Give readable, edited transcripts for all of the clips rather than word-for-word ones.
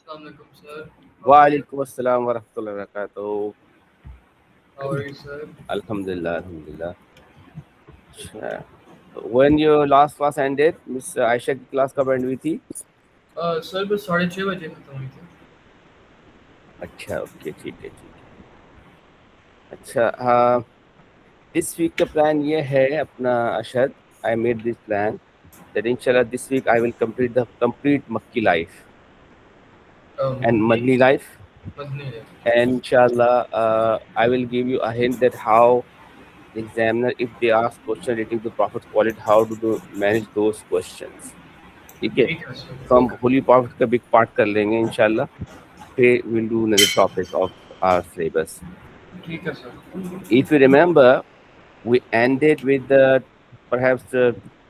Assalamu alaikum, sir. How are you? वालेकुम अस्सलाम वरहमतुल्लाहि वबरकातुहू। How are you, sir? अल्हम्दुलिल्लाह अल्हम्दुलिल्लाह। अच्छा, when your last class ended, miss Ayesha की क्लास कब एंड हुई थी? सर बस 6:30 बजे खत्म हुई थी। अच्छा, ओके, ठीक है ठीक है। अच्छा, हाँ, दिस वीक का प्लान ये है अपना Asad, I made this plan that inshallah this week I will complete the complete Makki life and ठीक Madni है सर। life, मदनी है। and inshallah I will give you a hint that how the examiner, if they ask question relating to Prophet quality, how do they manage those questions? ठीक है, ठीक है sir. तो हम okay. Holy Prophet का big part कर लेंगे इंशाल्लाह, फिर will do another topic of our syllabus. ठीक है sir. If you remember, we ended with the perhaps the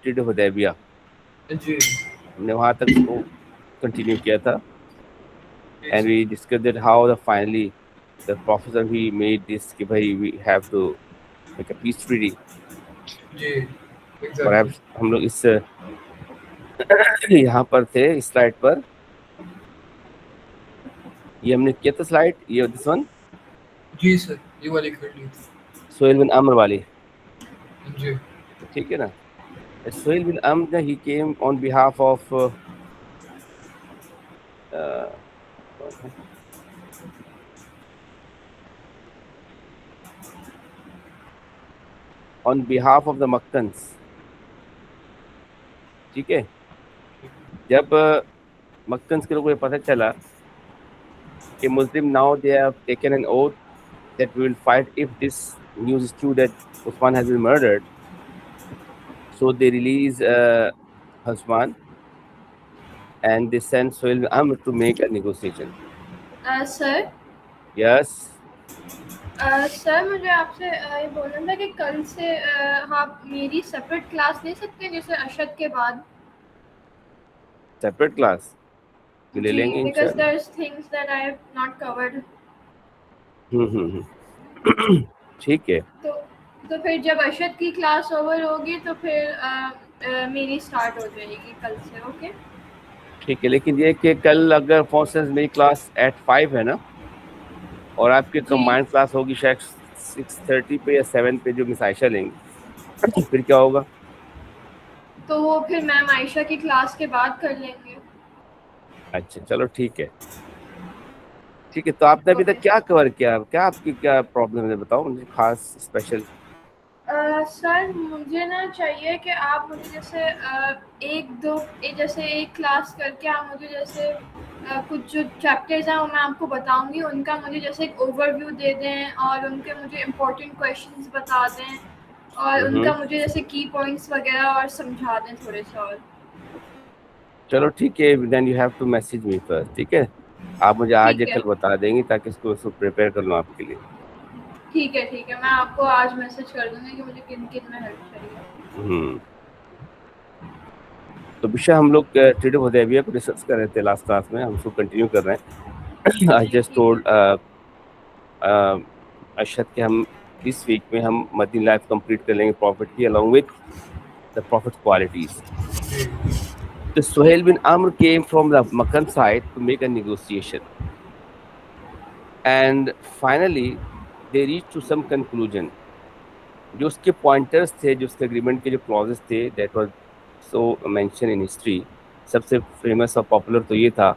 Treaty of Hudaybiyah, जी। हमने वहां तक इसको कंटिन्यू किया था, जी and sir. we discussed that how the finally the professor he made this कि भाई we have to make a peace treaty। जी। एग्जैक्टली। perhaps हम लोग इस यहाँ पर थे इस स्लाइड पर, ये हमने किया था स्लाइड, ये दिस वन, जी सर, ये वाली कर ली थी। सोहेल बिन अमर वाली, जी। ठीक है ना? Suhail bin Amr he came on behalf of on behalf of the Meccans, ठीक है। जब मक्कन्स के लोगों को पता चला कि Muslim now they have taken an oath that we will fight if this news is true that Usman has been murdered, so they release Hasman and they send Sohail bin Amr to make a negotiation. Sir Yes, sir मुझे आपसे ये बोलना था कि कल से आप मेरी सेपरेट क्लास ले सकते हैं जैसे अशद के बाद। separate class ले जी, लेंगे बिकॉज इंशाल्लाह। There is things that I have not covered. ठीक है तो फिर जब अशद की क्लास ओवर होगी तो फिर मेरी स्टार्ट हो जाएगी कल से। ओके ठीक है, लेकिन ये कि कल अगर फॉर इंस्टेंस मेरी क्लास एट 5 है ना, और आपकी जी, कंबाइंड क्लास होगी शायद 6:30 पे या 7 पे जो मिस आयशा लेंगी, फिर क्या होगा? तो वो फिर मैम आयशा की क्लास के बाद कर लेंगे। अच्छा चलो ठीक है, ठीक है। तो आपने अभी ओके तक क्या कवर किया, क्या आपकी क्या प्रॉब्लम है बताओ मुझे, खास स्पेशल। सर मुझे ना चाहिए कि आप मुझे जैसे जैसे एक क्लास करके आप मुझे जैसे कुछ जो चैप्टर्स हैं वो मैं आपको बताऊंगी, उनका मुझे जैसे एक ओवरव्यू दे दें और उनके मुझे इम्पोर्टेंट क्वेश्चंस बता दें और उनका मुझे जैसे की पॉइंट्स वगैरह और समझा दें थोड़े से और। चलो ठीक है, then you have to message me first, ठीक है। आप मुझे आज या ठीक है कल बता देंगे ताकि इसको प्रिपेयर कर लूँ आपके लिए। ठीक है मैं आपको आज मैसेज कर दूंगी कि मुझे किन किन में हेल्प चाहिए। तो विषय हम लोग ट्रेड ऑफ हुदैबिया को डिस्कस कर रहे थे लास्ट क्लास में, हम उसको कंटिन्यू कर रहे हैं। आई जी जस्ट ठीक है। टोल्ड अशद के हम इस वीक में हम मदनी लाइफ कंप्लीट कर लेंगे प्रॉफिट की, along with the profit qualities. The Suhail bin Amr came from the Makkan side to make a negotiation, and finally they reached to some conclusion। जो उसके पॉइंटर्स थे, जो उसके एग्रीमेंट के जो क्लॉजेस थे, that was so mention in history, सबसे famous और पॉपुलर तो ये था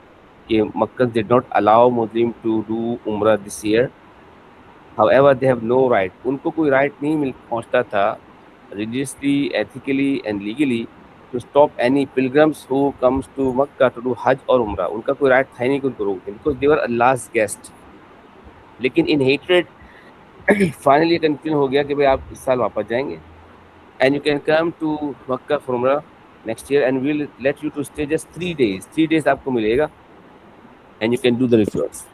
कि Meccan did not allow Muslim to do उम्रा this year, however they have no right, उनको कोई राइट नहीं मिल पहुंचता था religiously, ethically and legally to stop any pilgrims who comes to Mecca to do हज और उम्रा। उनका कोई राइट था ही नहीं कि उनको रोक दें, बिकॉज दे वर अल्लाह's गेस्ट। लेकिन इन हेट्रेड फाइनली कंक्लूजन हो गया कि भाई आप इस साल वापस जाएंगे, and you can come to Mecca for उम्रा next year, and we will let you to stay just 3 days, 3 days आपको मिलेगा, and you can do the rituals.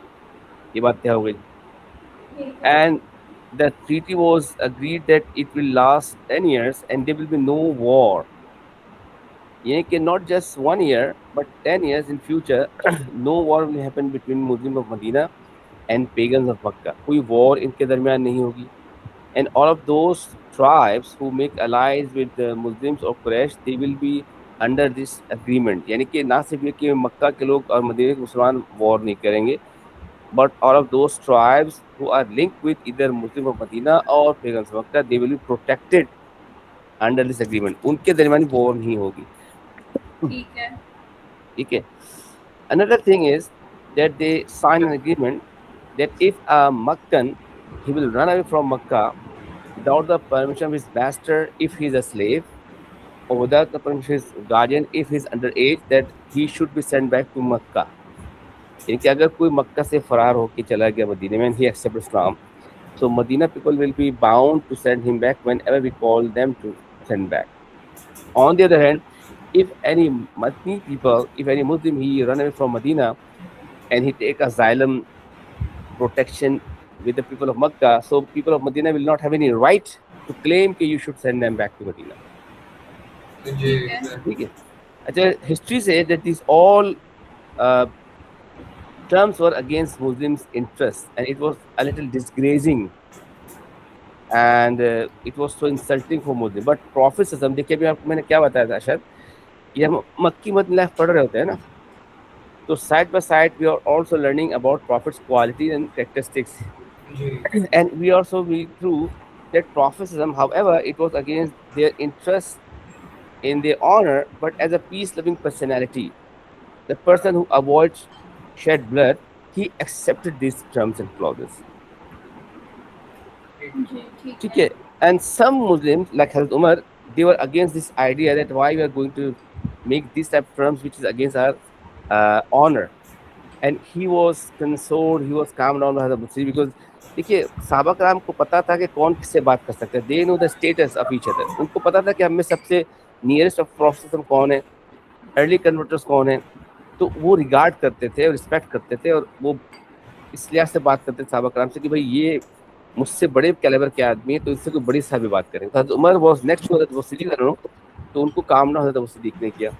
ये बात क्या हो गई? And the treaty was agreed that it will last 10 years and there will be no war. यानी कि not just 1 year but 10 years in future no war will happen between Muslims of Medina and pagans of Makkah. कोई war इनके दरमियान नहीं होगी, and all of those tribes who make allies with the Muslims of Quraysh, they will be under this agreement, यानी कि ना सिर्फ ये कि मक्का के लोग और मदीना के मुसलमान वॉर नहीं करेंगे, but all of those tribes who are linked with either Muslim of Medina और pagans of Mecca, they will be protected under this agreement. उनके दरमियान वॉर नहीं होगी। ठीक है। ठीक है। Another thing is that they sign an agreement that if a Makkan, he will run away from Makkah without the permission of his master if he is a slave, or without the permission of his guardian if he is underage, that he should be sent back to Makkah. यानी कि अगर कोई मक्का से फरार होकर चला गया मदीने में, he accepts Islam, so Medina people will be bound to send him back whenever we call them to send back. On the other hand, if any Madini people, if any Muslim, he run away from Medina and he take asylum protection with the people of Makkah, so people of Medina will not have any right to claim that you should send them back to Medina. जी ठीक है। अच्छा, history says that these all terms were against Muslims' interests, and it was a little disgracing, and it was so insulting for Muslims. But Prophet sallam, देखिए अभी आपको मैंने क्या बताया था शायद, ये हम मक्की मदीना पढ़ रहे होते हैं ना, तो side by side we are also learning about prophets quality and characteristics, जी and we also read through that Prophetism, however, it was against their interest in their honor, but as a peace-loving personality, the person who avoids shed blood, he accepted these terms and clauses. जी ठीक ठीक है। है। And some Muslims, like Hazrat Umar, they were against this idea that why we are going to make these type of terms which is against our honor. And he was consoled, he was calmed down by Hazrat Basri, because देखिए साहबा कराम को पता था कि कौन किससे बात कर सकता है। They know the status of each other. उनको पता था कि हमें सबसे नियरेस्ट ऑफ प्रोफेसर कौन है, अर्ली कन्वर्टर्स कौन है, तो वो रिगार्ड करते थे और रिस्पेक्ट करते थे, और वो इस लिहाज से बात करते थे साहबा कराम से कि भाई ये मुझसे बड़े कैलिबर के आदमी है, तो इससे कोई बड़ी साहब बात करेंगे। तो हज़रत उमर वाज नेक्स्ट टू हज़रत वसीली, तो उनको काम ना हज़रत वसीली ने किया।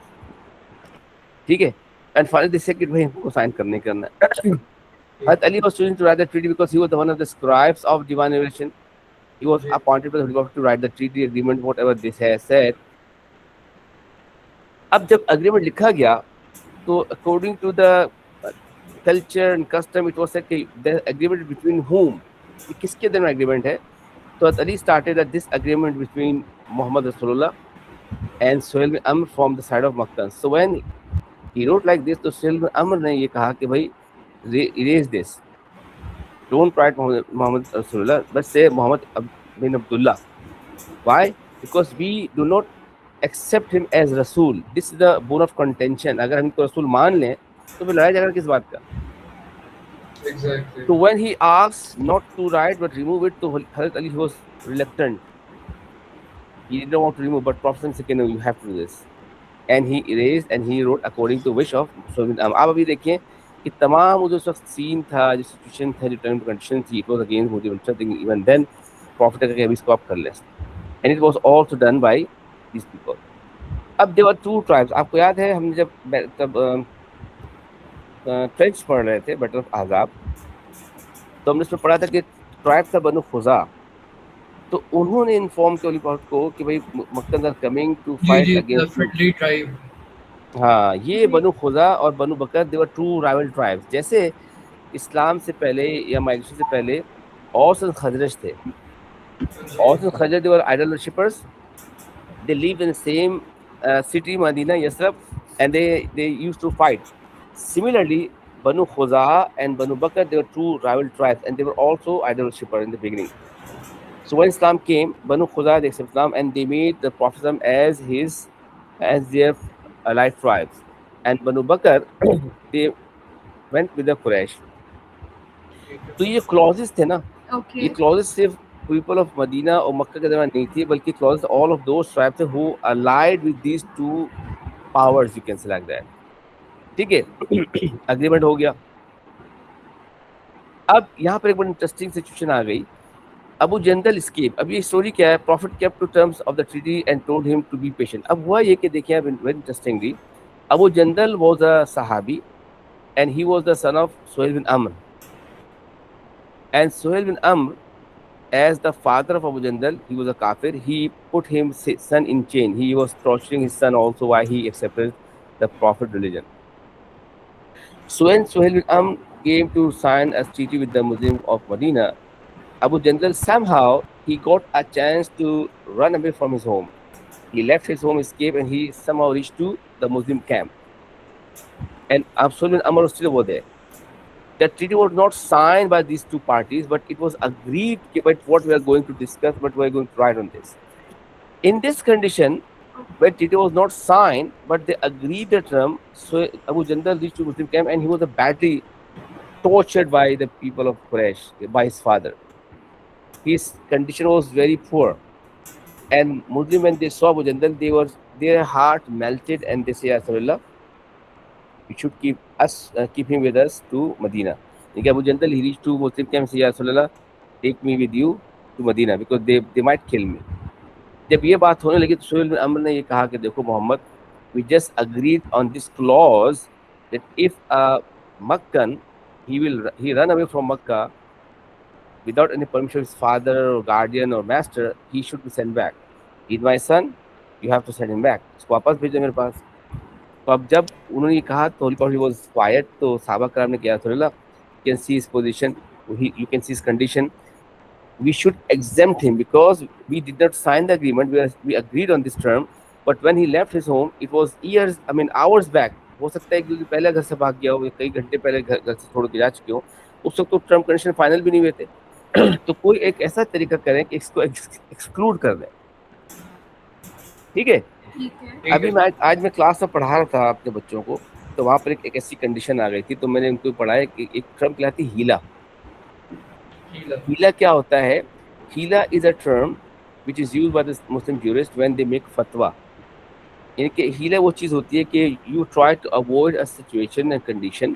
ठीक है। एंड फाइनली दे सेड कि भाई हमको साइन करने करना है। Hazrat Ali was chosen to write the treaty because he was the one of the scribes of divine revelation. He was appointed by the Holy Prophet to write the treaty agreement, whatever this has said. अब जब agreement लिखा गया, तो according to the culture and custom, it was said कि the agreement between whom, कि किसके दरमियान agreement है, तो Hazrat Ali started that this agreement between Muhammad Rasulullah and Suhail bin Amr from the side of Makkah. So when he wrote like this, तो Suhail bin Amr ने ये कहा कि भाई erase this, don't write Muhammad Rasulullah, but say Muhammad bin Abdullah. Why? Because we do not accept him as Rasul. This is the bone of contention. अगर हम इनको रसूल मान लें तो फिर लड़ाई झगड़ा किस बात का? exactly So when he asked not to write but remove it, तो Hazrat Ali was reluctant. He didn't want to remove, but Prophet said no, you have to do this, and he erased and he wrote according to wish of Suhail bin Amr. आप अभी देखिए कि तमाम वो जो उस वक्त scene था, जो सिचुएशन था, जो टर्म कंडीशन थी, it was against Muslim thing, even then prophet का अभी इसको आप कर लें, and it was also done by these people. अब देयर वर टू ट्राइब्स। आपको याद है हमने जब तब ट्रेंच पढ़ रहे थे बैटल ऑफ अहज़ाब, तो हमने इसमें पढ़ा था कि ट्राइब था बनु खुज़ा, तो उन्होंने इन्फॉर्म किया प्रॉफिट को कि भाई मक्कन आर कमिंग टू जी फाइट जी अगेंस्ट। फ्रेंडली ट्राइब हाँ, ये बनु खुज़ा और Banu Bakr, they were two rival tribes. जैसे इस्लाम से पहले या माइग्रेशन से पहले औस और खजरज थे। औस और Khazraj, they were idol worshippers, they live in same city Medina, Yasrib, and they used to fight. Similarly, Banu Khuzaa and Banu Bakr, they were two rival tribes, and they were also idol worshippers in the beginning. So when Islam came, Banu Khuzaa, they accepted Islam, and they made the Prophet as their allied tribes. And Banu Bakr, they went with the Quraysh. तो ये clauses थे ना, Okay. ये clauses सिर्फ people of Medina और मक्का के दरमियान नहीं थी, बल्कि clauses all of those tribes who allied with these two powers, you can say like that. ठीक है, agreement हो गया। अब यहाँ पर एक बड़ी इंटरेस्टिंग सिचुएशन आ गई। अबू जंदल escape। अब ये स्टोरी क्या है? Prophet kept to terms of the treaty and told him to be patient। अब हुआ ये कि देखिए very interestingly, Abu Jandal was a Sahabi and he was the son of Suhail bin Amr, and Suhail bin Amr as the father of Abu Jandal, he was a kafir. He put his son in chain. He was torturing his son also why he accepted the Prophet religion. So when Suhail bin Amr came to sign a treaty with the Muslims of Medina, Abu Jandal somehow he got a chance to run away from his home. He left his home, escaped, and he somehow reached to the Muslim camp. And Suhail bin Amr was still over there. The treaty was not signed by these two parties, but it was agreed about what we are going to discuss, what we are going to write on this. In this condition, when treaty was not signed, but they agreed the term, so Abu Jandal reached to Muslim camp, and he was badly tortured by the people of Quraysh, by his father. His condition was very poor. And Muslim, when they saw Abu Jandal, their heart melted, and they say, Ya Rasulullah, you should keep him with us to Medina. Abu Jandal, he reached to Muslim camp, say, Ya Rasulullah, take me with you to Medina because they might kill me. जब ये बात होने लगी तो सुहेल बिन अम्र ने ये कहा कि देखो Mohammad, we just agreed on this clause that if a Meccan he run away from Makkah without any permission of his father or guardian or master, he should be sent back. He's my son, you have to send him back. इसको वापस भेजो मेरे पास. तो अब जब उन्होंने ये कहा तो Holy Prophet was quiet. तो साहबा कराम ने कहा रसूलल्लाह, you can see his position, you can see his condition. We should exempt him because we did not sign the agreement. We agreed on this term, but when he left his home, it was hours back. हो सकता है कि पहले घर से भाग गया हो, कई घंटे पहले घर से छोड़ के जा चुके हो. उस वक्त तो टर्म कंडीशन फाइनल भी नहीं हुए थे. तो कोई एक ऐसा तरीका करें कि इसको एक्सक्लूड कर दें. ठीक है. अभी मैं आज मैं क्लास में पढ़ा रहा था अपने बच्चों को, तो वहाँ पर एक ऐसी कंडीशन आ गई थी, तो मैंने उनको पढ़ाया कि एक टर्म कहलाती हीला. हीला क्या होता है? हीला is a term which is used by the Muslim jurist when they make फतवा. यानी कि हीला वो चीज़ होती है कि you try to avoid a situation and condition,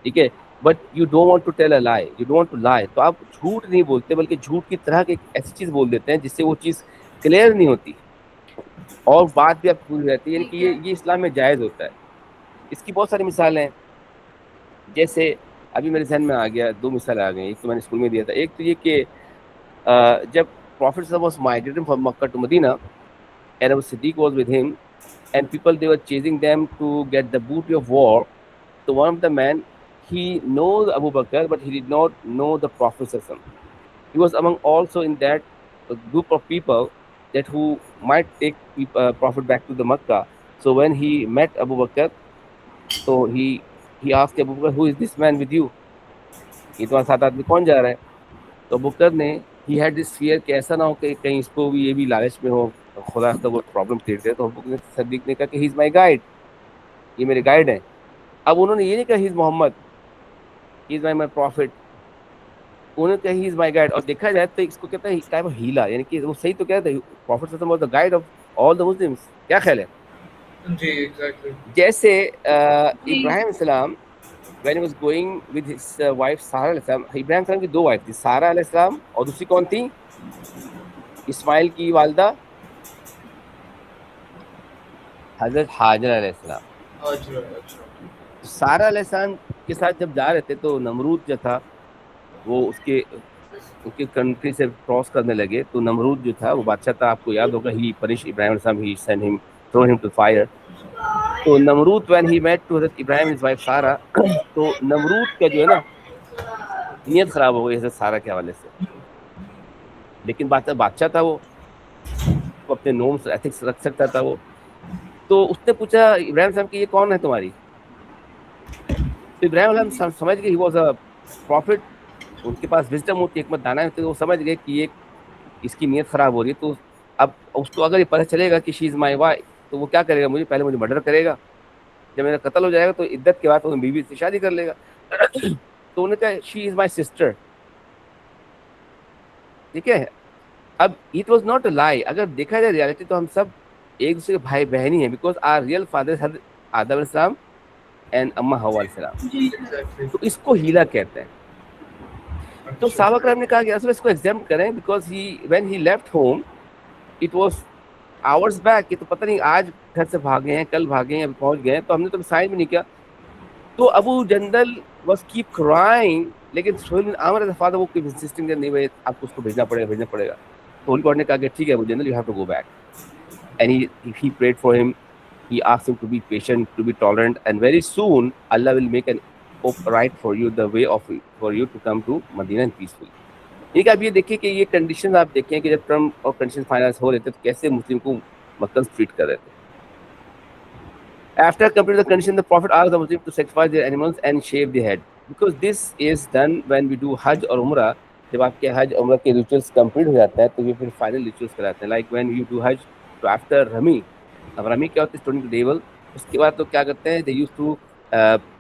ठीक है, but you don't want to tell a lie, you don't want to lie. तो आप झूठ नहीं बोलते, बल्कि झूठ की तरह की ऐसी चीज़ बोल देते हैं जिससे वो चीज़ क्लियर नहीं होती और बात भी आपकी पूरी रहती है. यानी कि ये इस्लाम में जायज़ होता है. इसकी बहुत सारी मिसालें हैं. जैसे अभी मेरे जहन में आ गया, दो मिसाल आ गई. एक तो मैंने स्कूल में दिया था. एक तो ये कि जब Prophet was migrating from Makkah to Medina, and Abu Siddiq was with him, and people they were chasing them to get the booty of war. So one of the men, he knows Abu Bakr, but he did not know the Prophet. He was among also in that group of people that who might take Prophet back to the Makkah. So when he met Abu Bakr, so he asked Abu Bakr, who is this man with you? ये तुम्हारे साथ आदमी कौन जा रहा है? तो अबू बकर ने he had this fear कि ऐसा ना हो कि कहीं इसको भी ये भी लालच में हो, खुदा का वो प्रॉब्लम क्रिएट करे. तो अबू बकर सिद्दीक ने कहा कि ही इज़ माई गाइड, ये मेरे गाइड हैं. अब उन्होंने ये नहीं कहा he is Muhammad, he is my prophet. उन्होंने कहा ही इज़ माई गाइड. और देखा जाए तो इसको कहता है टाइप ऑफ हीला, यानी कि वो सही तो कहता है profit was the guide of all the Muslims. क्या ख्याल है? जी, एग्जैक्टली. जैसे इब्राहिम सलाम when he was going with his wife Sarah अलैहिस्सलाम, इब्राहिम सलाम की दो वाइफ थी, सारा अलैहिस्सलाम और दूसरी कौन थी? इस्माइल की वालदा हजरत हाजर अलैहिस्सलाम. सारा अलैहिस्सलाम के साथ जब जा रहे थे तो नमरूद जो था वो उसके कंट्री से क्रॉस करने लगे. तो नमरूद जो था वो बादशाह था, आपको याद होगा, ही पनिश इब्राहिम अलैहिस्सलाम, he send him, throw him to fire. तो Nimrod when he met to हज़रत इब्राहिम हिज वाइफ सारा, तो नमरूद का जो है ना नीयत ख़राब हो गई हज़रत सारा के हवाले से. लेकिन बादशाह था वो अपने नॉर्म्स एथिक्स रख सकता था वो. तो उसने पूछा इब्राहिम साहब कि ये कौन है तुम्हारी? तो इब्राहिम समझ गए ही वॉज अ प्रॉफिट. उनके पास विजडम होती है, हिकमत दाना होती है. वो समझ गए कि ये इसकी नीयत ख़राब हो रही है. तो अब उसको अगर ये पता चलेगा कि शी इज़ माई वाइफ, तो वो क्या करेगा? मुझे मर्डर करेगा. जब मेरा कत्ल हो जाएगा तो इद्दत के बाद तो बीवी से शादी कर लेगा. तो उन्होंने कहा शी इज़ माई सिस्टर. ठीक है. अब इट वॉज नॉट अ लाई. अगर देखा जाए रियलिटी तो हम सब एक दूसरे के भाई बहन ही हैं, बिकॉज आर रियल फादर हज़रत आदम अलैहिस्सलाम एंड अम्मा हवा अलैहिस्सलाम. तो इसको हीला कहते हैं. तो साहबा करम ने कहा कि असल इसको एग्जाम्प्ट करें, because when he left home it was hours back. ये तो पता नहीं आज घर से भागे हैं, कल भागे हैं, अभी पहुंच गए हैं, तो हमने तो साइन भी नहीं किया. तो अबू जंदल was keep crying लेकिन सोहेल बिन आमर एज फादर वो कीप इंसिस्टिंग नहीं भाई आपको उसको भेजना पड़ेगा। तो होली गॉड ने कहा कि ठीक है general you have to go back, and he prayed for him, he asked him to be patient, to be tolerant, and very soon Allah will make an right for you the way of for you to come to Medina and peacefully। ठीक है, अब ये देखिए कि ये condition आप देखें कि जब ट्रम्प और कंडीशन फाइनेंस हो रहे थे तो कैसे मुस्लिम को मक्कन ट्रीट कर रहे थे। After completing the condition, the Prophet asked the Muslims to sacrifice their animals and shave their head, because this is done when we do Hajj और उम्रा। जब आपके हज उम्रा के रिचुअल्स कंप्लीट हो जाता है तो ये फिर फाइनल रिचुअल्स कराते हैं, लाइक व्हेन यू डू हज तो आफ्टर रमी। अब रमी क्या होता है, स्टोनिंग द डेविल। उसके बाद तो क्या करते हैं, they used to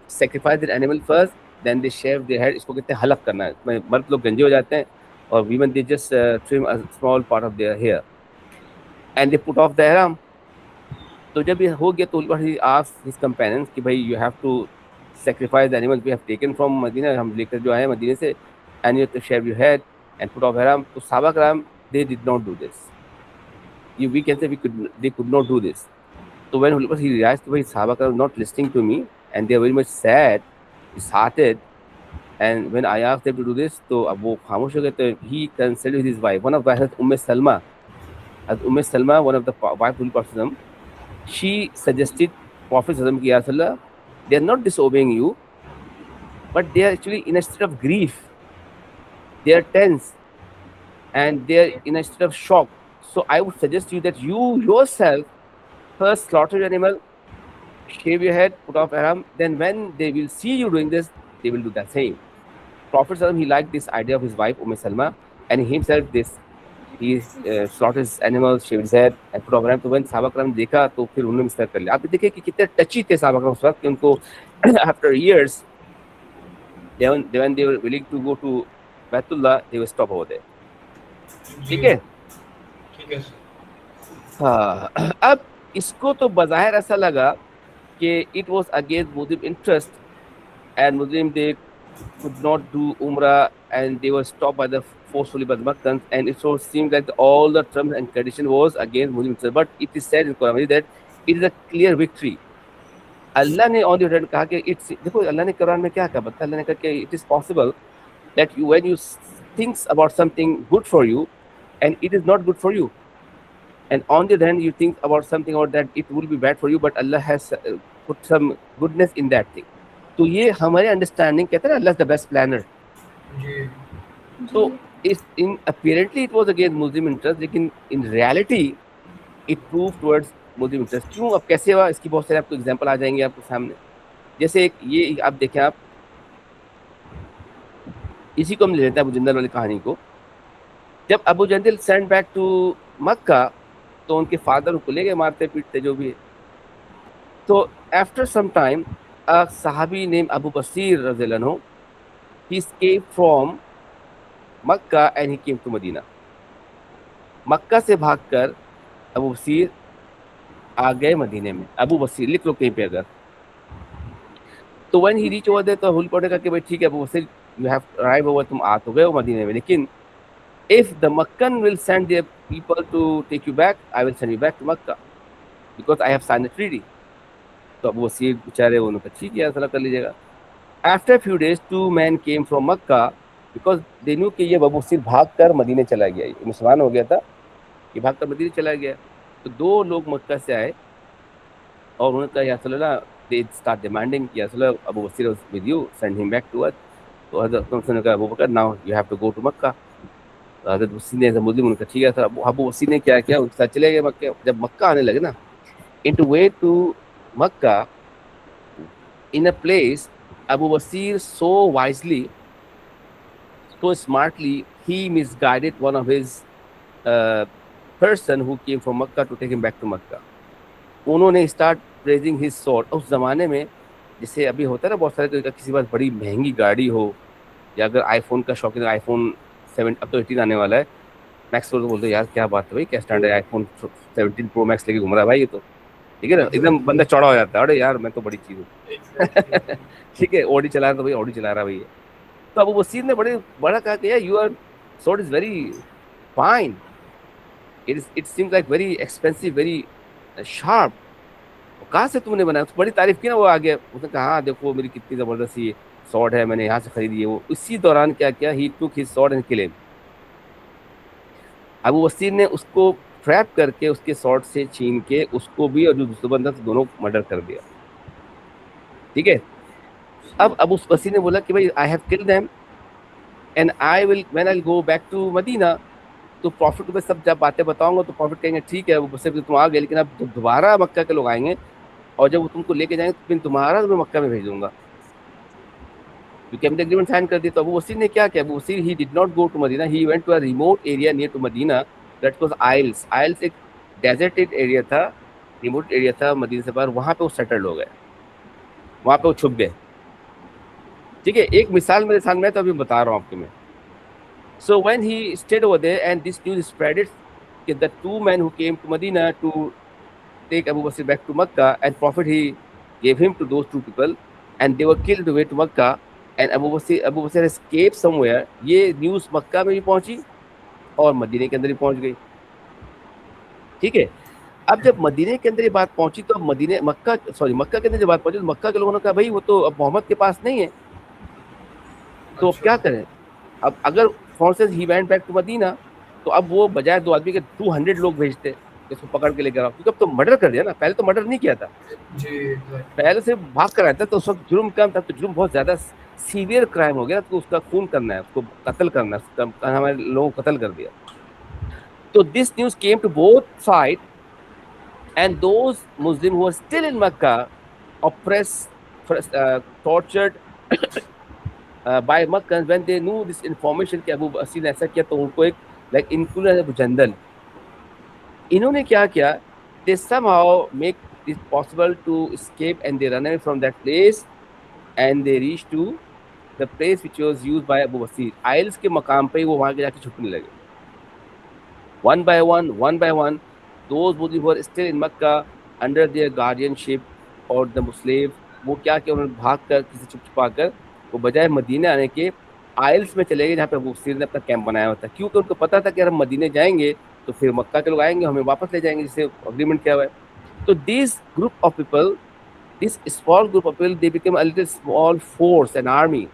sacrifice their animal first, then they shave their head. इसको कहते हैं हलक करना है। मर्द लोग गंजे हो जाते हैं और women they just trim a small part of their hair and they put off the ihram। तो जब ये हो गया तो ही आस्क्ड हिज कंपेनियंस कि भाई you have to sacrifice the animal we have taken from Medina, हम लेकर जो आए मदीने से, and you have to shave your head and put off ihram। तो सहाबा कराम they did not do this. We can say they could not do this. So when he realized that Sahaba are not listening to me and they are very much sad, disheartened, and when I asked them to do this, तो अब वो खामोश हो गए। तो he consulted with his wife, one of the Umm Salma. As Umm Salma, one of the wife of Prophet, she suggested Prophet कि या Rasulullah, they are not disobeying you, but they are actually in a state of grief, they are tense, and they are in a state of shock. So I would suggest you that you yourself first slaughter your animal, shave your head, put off ihram. Then when they will see you doing this, they will do the same. Prophet he liked this idea of his wife Umm Salma, and he himself he slaughtered his animal, shaved his head, and put off ihram. तो when Sahaba Karam देखा तो फिर उन्होंने mister कर लिया। आप देखिए कि कितने टची थे Sahaba Karam उस वक्त कि उनको after years when they were willing to go to Baitullah, they will stop over there। ठीक है। हाँ, अब इसको तो बज़ाहिर ऐसा लगा कि it was against Muslim interest and Muslim they could not do umrah and they were stopped by the forcefully by the Makkans, and it so seemed like all the terms and condition was against Muslim interest, but it is said in Quran that it is a clear victory। अल्लाह ने on the other hand कहा कि it's, देखो अल्लाह ने कुरान में क्या कहा, बता अल्लाह ने कहा कि it is possible that you when you thinks about something good for you and it is not good for you, and on the other hand you think about something or that it will be bad for you, but Allah has put some goodness in that thing। तो ये हमारे understanding कहते हैं ना, Allah is the best planner। तो इस इन apparently it was against Muslim interest, लेकिन in reality it proved towards Muslim interest। क्यों, अब कैसे हुआ, इसकी बहुत सारे आपको एग्जांपल आ जाएंगे आपके सामने। जैसे एक ये आप देखें, आप इसी को हम ले लेते हैं अबू जंदल वाली कहानी को। जब अबू जंदल सेंड बैक टू मक्का तो उनके फादर उनको ले गए मारते पीटते जो भी है। तो after some time a sahabi named Abu Basir radhiyallahu anhu, he escaped from Makkah and he came to Medina। मक्का से भागकर अबू बसीर आ गए मदीने में। अबू बसीर लिख लो कहीं पे अगर। तो when he reached over there तो हुल पड़ेगा कि भाई ठीक है अबू बसीर you have arrived over, तुम आ तो गए हो मदीने में, लेकिन if the Meccan will send their people to take you back, I will send you back to Makkah because I have signed a treaty। तो अब वो सीर बेचारे उन्होंने ठीक है ऐसा कर लीजिएगा। After few days two man came from Makkah because they knew कि ये अबू बसीर भाग कर मदीने चला गया, ये मुसलमान हो गया था, ये भाग कर मदीने चला गया। तो दो लोग मक्का से आए और उन्होंने कहा या रसूलल्लाह, दे स्टार्ट डिमांडिंग या रसूलल्लाह Abu Basir was with you, send him back to us. तो हज़रत ने कहा Abu Bakr now you have to go to Mecca. हज़रत बसीर ने मुस्लिम उनका ठीक है था। अबू बसीर ने क्या किया, उसके साथ चले गए मक्का। जब मक्का आने लगे ना, into way to Makkah, in a place, Abu Basir so wisely, so smartly, he misguided one of his person who came from Makkah to take him back to Makkah। उन्होंने start raising his sword। उस ज़माने में जैसे अभी होता है ना, बहुत सारे किसी पास बड़ी महंगी गाड़ी हो या अगर आईफोन का शौकीन, आईफोन 7 अब तो 18 आने वाला है, मैक्स तो बोलते यार क्या बात है भाई, क्या स्टैंड है, आईफोन 17 प्रो मैक्स लेके घूम रहा है भाई ये तो, ठीक है ना, एकदम बंदा चौड़ा हो जाता है, अरे यार मैं तो बड़ी चीज़ हूँ। ठीक है, ऑडी चला रहा तो भाई ऑडी चला रहा भाई। तो अबू बसीर ने बड़ा कहा कि यार your sword is very fine, it seems like very expensive, very sharp। वो कहाँ से तुमने बनाया? बड़ी तारीफ की ना वो आगे, उसने कहा हाँ देखो मेरी कितनी जबरदस्त ये सॉर्ड है, मैंने यहाँ से खरीदी है। वो इसी दौरान क्या किया, he took his sword and kill him. Abu Basir ने उसको ट्रैप करके उसके सॉर्ड से छीन के उसको भी और जो दूसरा बंदा था दोनों को मर्डर कर दिया। ठीक है, अब अबू वसीर ने बोला कि भाई I have killed them and I will when I go back to Medina, तो प्रॉफिट को मैं सब जब बातें बताऊंगा तो प्रॉफिट कहेंगे ठीक है वो सिर्फ तुम आ गए, लेकिन अब जब दोबारा मक्का के लोग आएंगे और जब वो तुमको लेके जाएंगे तो फिर तुम्हारा मैं मक्का में भेज दूंगा, क्योंकि हमने एग्रीमेंट साइन कर दिया। तो अबू वसीर ने क्या किया, Abu Basir he did not go to Medina, he went to a remote area near to Medina that was Ais. Ais एक डेजर्टेड एरिया था, रिमोट एरिया था मदीना से बाहर, वहां पे वो सेटल्ड हो गए, वहां पे वो छुप गए। ठीक है, एक मिसाल मेरे सामने तो अभी बता रहा हूँ आपको मैं। So when he stayed over there and this news spread it, the two men who came to Medina to take Abu Bakr back to Makkah, and Prophet he gave him to those two people and they were killed away to Makkah, and Abu Bakr escaped somewhere। ये news मक्का में भी पहुंची और मदीने के अंदर भी पहुंच गई। ठीक है, अब जब मदीने के अंदर ये बात पहुंची तो मक्का के अंदर जब बात पहुंची तो मक्का के लोगों ने कहा भाई वो तो अब मोहम्मद के पास नहीं है, तो अब क्या करें। अब अगर for he went back to Medina, तो अब वो बजाय 2 आदमी के 200 लोग भेजते इसको पकड़ के लेकर आओ, क्योंकि अब तो मर्डर कर दिया ना, पहले तो मर्डर नहीं किया था जी, पहले से भाग कर आया था, तो उस वक्त जुर्म कम था, तो जुर्म बहुत ज्यादा सीवियर क्राइम हो गया, तो उसका खून करना है, उसको कत्ल करना है, हमारे लोगों को कत्ल कर दिया। तो this news came to both side and those Muslim who are still in Makkah oppressed, tortured by Makkans when they knew this information कि अबू बसीर ने ऐसा किया, तो उनको एक like included जंदल, इन्होंने क्या किया, they somehow make it possible to escape and they run away from that place and they reach to the place which was used by Abu बसीर। आइल्स के मकाम पे वो वहाँ के जाके छुपने लगे। one by one those who were still in Makkah under their guardianship or the Muslim, वो क्या किया, उन्होंने भाग कर किसी छुपा कर वो बजाय मदीने आने के आइल्स में चले गए, जहाँ पे अबू बसीर ने अपना कैंप बनाया हुआ था, क्योंकि उनको पता था कि अगर हम मदीने जाएंगे तो फिर मक्का के लोग आएंगे हमें वापस ले जाएंगे, जिससे अग्रीमेंट किया हुआ है। तो this group of people, this small group of people, they become a little small force, an army,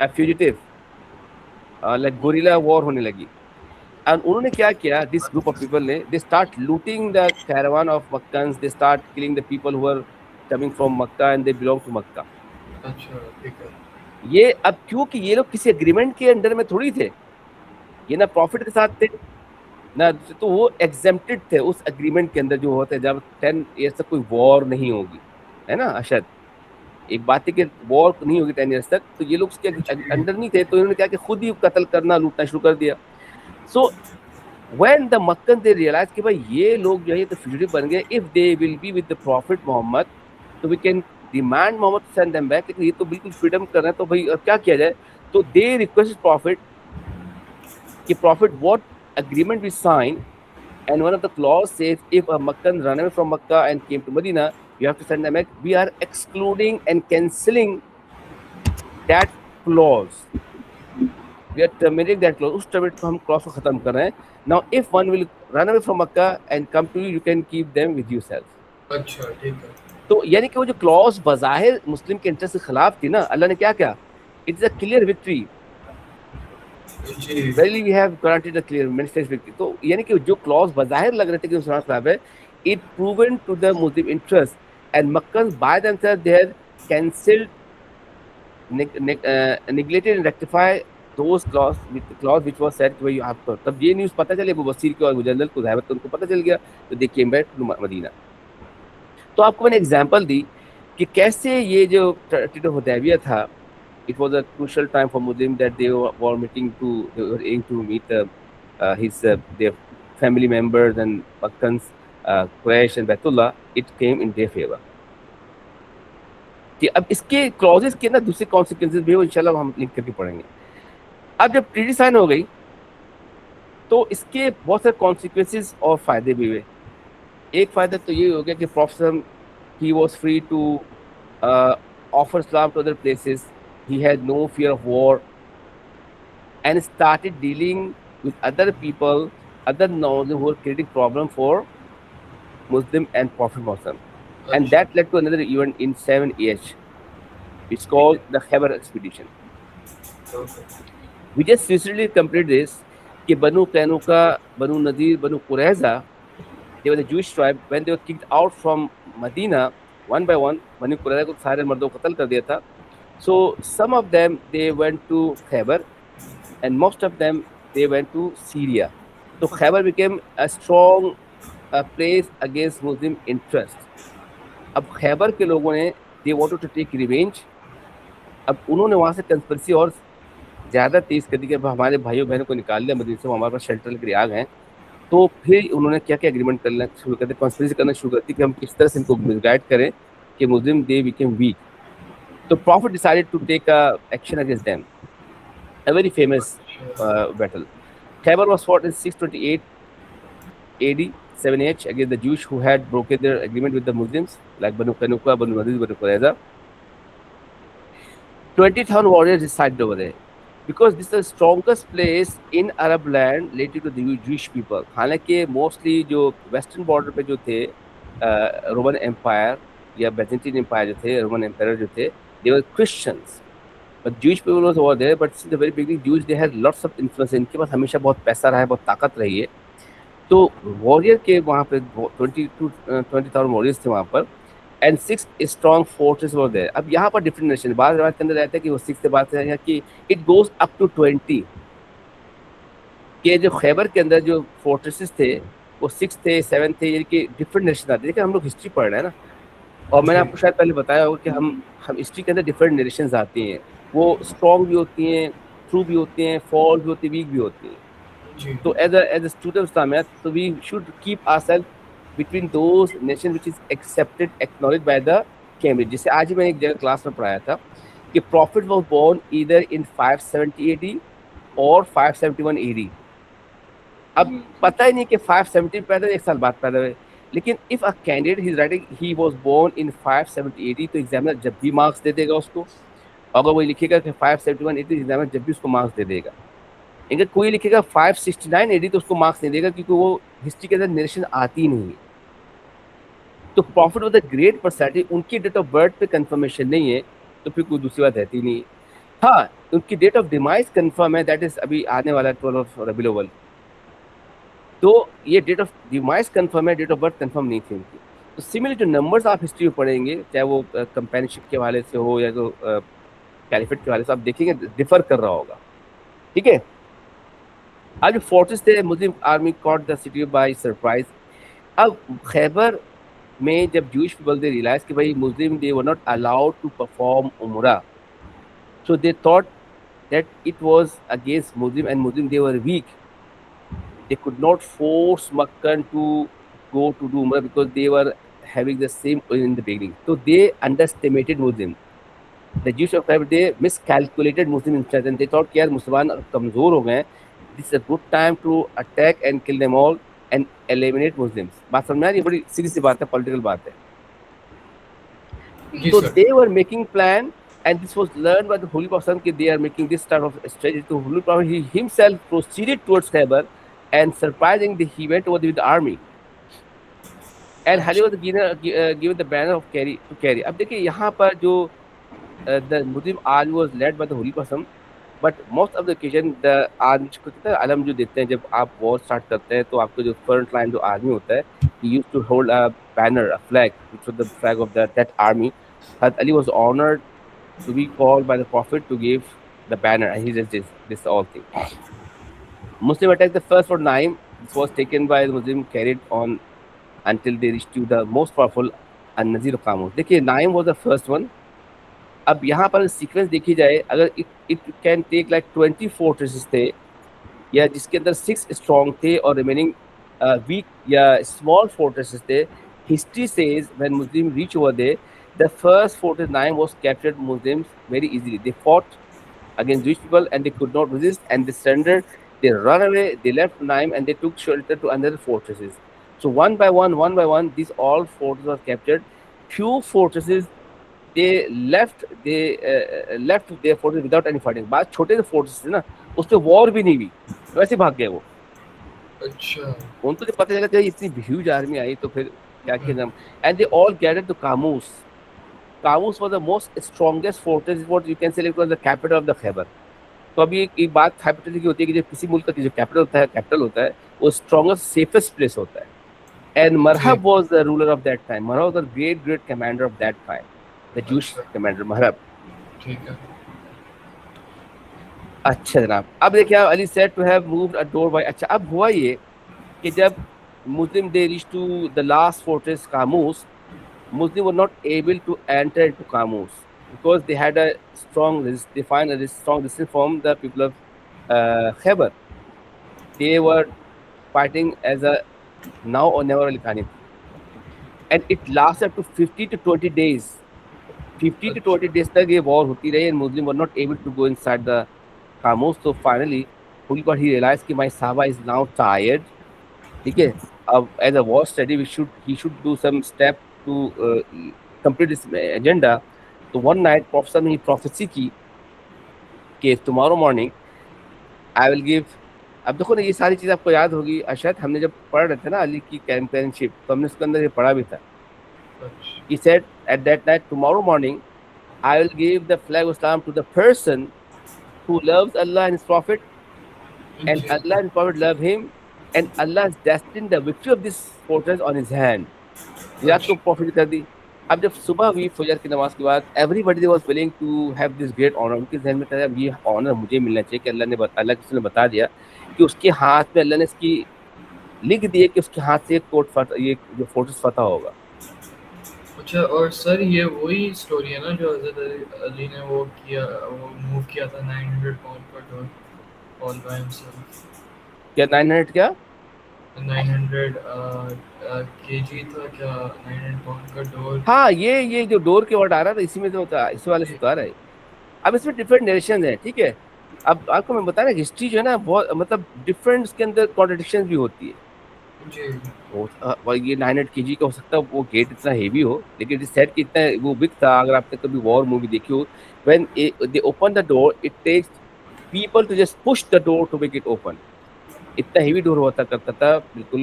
a fugitive, like gorilla war होने लगी। एंड उन्होंने क्या किया, दिस ग्रुप ऑफ पीपल ने, they start looting the caravan of Meccans, they start killing the people who are coming from Mecca and they belong to Mecca. अच्छा, ठीक है। ये अब क्योंकि ये लोग किसी एग्रीमेंट के अंडर में थोड़ी थे, ये ना प्रॉफिट के साथ थे ना, तो वो एग्जेम्प्टेड थे उस एग्रीमेंट के अंदर जो होता है जब 10 ईयर्स तक कोई वॉर नहीं होगी, है ना। अशद एक बात है कि वॉर नहीं होगी 10 ईयर्स तक, तो ये लोग उसके अंडर नहीं थे, तो इन्होंने क्या कि खुद ही कत्ल करना लूटना शुरू कर दिया। So when the Meccan they realise कि भाई ये लोग जो है तो फ्यूजिटिव बन गए, if they will be with the prophet Muhammad, तो we can demand Muhammad send them back, लेकिन ये तो बिल्कुल फ्रीडम कर रहे हैं, तो भाई अब क्या किया जाए। तो दे रिक्वेस्ट प्रॉफिट कि profit what agreement we sign, and one of the clause says if a Meccan run away from Makkah and came to Medina, you have to send them back. We are excluding and cancelling that clause. We are terminating that clause. उस terminate को हम clause को खत्म कर रहे हैं। Now if one will run away from Makkah and come to you, you can keep them with yourself. अच्छा, ठीक है। तो यानी कि वो जो क्लॉज बज़ाहिर मुस्लिम के इंटरेस्ट के खिलाफ थी ना, अल्लाह ने क्या किया, it is a clear victory, Verily we have granted a clear manifest victory। तो यानी कि जो क्लॉज बज़ाहिर लग रहे थे कि मुसलमान खिलाफ है, it proven to the Muslim interest and Makkans by themselves they had cancelled, neglected and rectified those clause which was said कि you have to। तब ये न्यूज़ पता चले अबू बसीर को और मुजल्लल को, ज़ाहिर को उनको पता चल गया, तो they came back to Medina. तो आपको मैंने एग्जांपल दी कि कैसे ये जो ट्रीटी ऑफ हुदैबिया था, it was a crucial time for Muslims that they were aiming to meet their family members and Makkans, Quraysh and Baitullah। It came in their favor। कि अब इसके क्लॉजेस के ना दूसरे कॉन्सिक्वेंसेस भी इंशाल्लाह हम लिंक करके पढ़ेंगे। अब जब ट्रीटी साइन हो गई तो इसके बहुत सारे कॉन्सिक्वेंसेस और फायदे भी हुए। एक फायदा तो ये हो गया कि prophet he was free to offer Islam to other places, he had no fear of war and started dealing with other people, other non-Muslims who were creating problem for Muslim and Prophet Muhammad। and that led to another event in 7 AH. It's called the Khyber expedition. Okay. We just recently completed this कि Banu Qaynuqa, Banu Nadir, Banu Qurayza, they were the Jewish tribe. When they were kicked out from Medina, one by one, Banu Qurayza को सारे मर्दों को कत्ल कर दिया था. So some of them they went to Khyber, and most of them they went to Syria. So Khyber became a strong place against Muslim interest. अब खैबर के लोगों ने they wanted to take revenge. अब उन्होंने वहाँ से कंस्पिरेसी और ज़्यादा तेज कर दी कि हमारे भाइयों बहनों को निकाल लिया मदीने से, वो हमारे पास शेल्टर लेकर आ गए. तो फिर उन्होंने क्या क्या एग्रीमेंट करना शुरू कर दिया, कंस्पिरेसी करना शुरू कर दी कि हम किस तरह से इनको मिसगाइड करें कि मुस्लिम दे बिकेम वीक. तो prophet decided to take action against them. A very famous battle. Khyber was fought in 628 AD, 7H, against the Jews who had broken their agreement with the Muslims, like Banu Qaynuqa, Banu Nadir, Banu Qurayza. 20,000 warriors decided over there. Because this is the strongest place in Arab land related to the Jewish people. हालांकि mostly जो western border पे जो थे Roman Empire या Byzantine Empire जो थे, Roman Emperor जो थे, they were Christians. But Jewish people was over there. But since the very beginning, Jews they had lots of influence. इनके पास हमेशा बहुत पैसा रहा है, बहुत ताकत रही है. तो वॉरियर के वहाँ पे 20,000 वॉरियर्स थे वहाँ पर, and 6 strong forces were there. अब यहाँ पर डिफरेंट नेशन बाद रिवायत के अंदर रहता है कि वो 6 से बात है कि इट गोज अप टू 20 के जो खैबर के अंदर जो फोर्ट्रेसेस थे वो 6 थे, 7 थे, यानी कि डिफरेंट नेशन आते. देखिए हम लोग हिस्ट्री पढ़ रहे हैं ना, और मैंने आपको शायद पहले बताया होगा कि हम हिस्ट्री के अंदर डिफरेंट नेशंस आती हैं. वो स्ट्रॉन्ग भी होती हैं, ट्रू भी होती हैं, फॉल भी होती है, वीक भी होती हैं. तो एज अ स्टूडेंट इस्लामिया, तो we should keep ourself between those nation which is accepted, acknowledged by the Cambridge. जैसे आज ही मैंने एक जगह क्लास में पढ़ाया था कि prophet was born either in 570 AD और 571 AD. अब पता ही नहीं कि 570 पैदा एक साल बाद पैदा हुए, लेकिन if a candidate he is writing he was born in 570 AD, तो एग्जामिनर जब भी मार्क्स दे देगा उसको. अगर वो लिखेगा कि 571 AD, एग्जामिनर जब भी उसको मार्क्स दे देगा. अगर कोई लिखेगा 569 AD, तो उसको मार्क्स नहीं देगा, क्योंकि वो हिस्ट्री के अंदर नरेशन आती नहीं है. तो profit of the great personality, उनकी डेट ऑफ बर्थ पे कंफर्मेशन नहीं है, तो फिर कोई दूसरी बात रहती नहीं है. हाँ, उनकी डेट ऑफ डिमाइस कंफर्म है, दैट इज अभी आने वाला 12 रबीउल अव्वल. तो ये डेट ऑफ डिमाइस कंफर्म है, डेट ऑफ बर्थ कंफर्म नहीं थी उनकी. तो सिमिलर जो नंबर्स आप हिस्ट्री में पढ़ेंगे, चाहे वो कंपेनियनशिप के हवाले से हो या तो कैलिफेट के हवाले से, आप देखेंगे डिफर कर रहा होगा. ठीक है. आज फोर्सेस थे, Muslim army caught the city by surprise. अब खैबर में जब जूश पीपल दे रियलाइज कि भाई Muslim they were not allowed to perform उमरा, so they thought that it was against Muslim, and Muslim they were weak. They could not force Makkan to go to do Umrah because they were having the same in the beginning. So they underestimated Muslim. The Jews of Khyber, they miscalculated Muslim interest, and they thought कि यार मुसलमान कमज़ोर हो गए, this is a good time to attack and kill them all and eliminate Muslims. बात समझ में आ रही है? बड़ी सीरियस सी बात है, पॉलिटिकल बात है. So they were making plan, and this was learned by the Holy Prophet कि they are making this type of strategy. So Holy Prophet he himself proceeded towards Khyber, and surprisingly he went over with the army, and Ali was given the banner of carry to carry. अब देखिए यहाँ पर जो the Muslim army was led by the Holy Prophet, but most of the occasion the army को कहते हैं अलम जो देते हैं जब आप war start करते हैं, तो आपको जो front line जो army होता है, he used to hold a banner, a flag, which was the flag of that army. Hazrat Ali was honored to be called by the Prophet to give the banner, and he just did this all thing. Muslim attacked the first for Naim. This was taken by the Muslim, carried on until they reached to the most powerful An-Nazir of Qamus. देखिए Naim was the first one. अब यहाँ पर sequence देखी जाए, अगर it can take like 20 fortresses थे, या जिसके अंदर 6 strong थे और remaining weak या small fortresses थे. History says when Muslims reach over there, the first fortress Naim was captured Muslims very easily. They fought against Jewish people and they could not resist, and they surrendered. They ran away, they left Naim, and they took shelter to another fortresses. So one by one, these all fortresses were captured. Few fortresses they left their fortresses without any fighting. बात छोटे से fortresses है ना, उस पे war भी नहीं हुई, वैसे भाग गए वो. अच्छा. उनको जब पता चला कि इतनी huge army आई, तो फिर क्या kingdom, and they all gathered to Camus. Camus was the most strongest fortress, is what you can say, it was the capital of the Khyber. तो अभी एक बात कैपिटल की होती है कि जब किसी मुल्क का जो कैपिटल होता है वो स्ट्रॉन्गेस्ट सेफेस्ट प्लेस होता है. And Marhab was the ruler of that time. Marhab was the great commander of that time, the Jewish commander Marhab. ठीक है. अच्छा जनाब, अब देखिए Ali said to have moved a door by. अच्छा, अब हुआ ये कि जब Muslim they reach to the last fortress Qamus, Muslim were not able to enter into Camus because they had a strong resistance from the people of Khyber. They were fighting as a now or never kind, and it lasted up to 50 to 20 days. 50 to 20 days तक ये war होती रही, and Muslim were not able to go inside the Camus. So finally, he realized कि my Sahaba is now tired. ठीक है, अब as a war study, he should do some step to complete this agenda. So one night Prophet he prophecy की कि tomorrow morning I will give. अब देखो ना, ये सारी चीज़ आपको याद होगी. अशद हमने जब पढ़ रहे थे ना अली की कैंपेनशिप, तो हमने उसके अंदर ये पढ़ा भी था. He said at that night, tomorrow morning I will give the flag of Islam to the person who loves Allah and His Prophet, and Allah and His Prophet love him, and Allah has destined the victory of this fortress on his hand. रात को profit कर दी. अब जब सुबह हुई फजर की नमाज के बाद, everybody was willing to have this great honour. उनके जहन में था ये ऑनर मुझे मिलना चाहिए कि अल्लाह किसी ने बता दिया कि उसके हाथ में अल्लाह ने इसकी लिख दिए कि उसके हाथ से ये जो फोर्ट्रेस फतह होगा. अच्छा, और सर ये वही स्टोरी है ना जो हज़रत अली ने वो मूव किया था 900 पाउंड पर डोर ऑल बाय हिमसेल्फ. क्या 900 क्या 900 केजी था क्या, 900 पाउंड का डोर. हाँ, ये जो डोर के वर्ड आ रहा था इसी में तो होता है, इसी वाले से तो आ रहा है. अब इसमें डिफरेंट नरेशन है. ठीक है, अब आपको मैं बता रहा हिस्ट्री जो है ना बहुत मतलब डिफरेंट, उसके अंदर कॉन्ट्रडिक्शन भी होती है. जी. ये 900 kg का हो सकता है वो गेट इतना हेवी हो, लेकिन इट इज सेड कि इतना वो बिग था. अगर आपने कभी वॉर मूवी देखी हो, when they open the door it takes people to just push the door to make it open. इतना हेवी डोर हुआ करता था बिल्कुल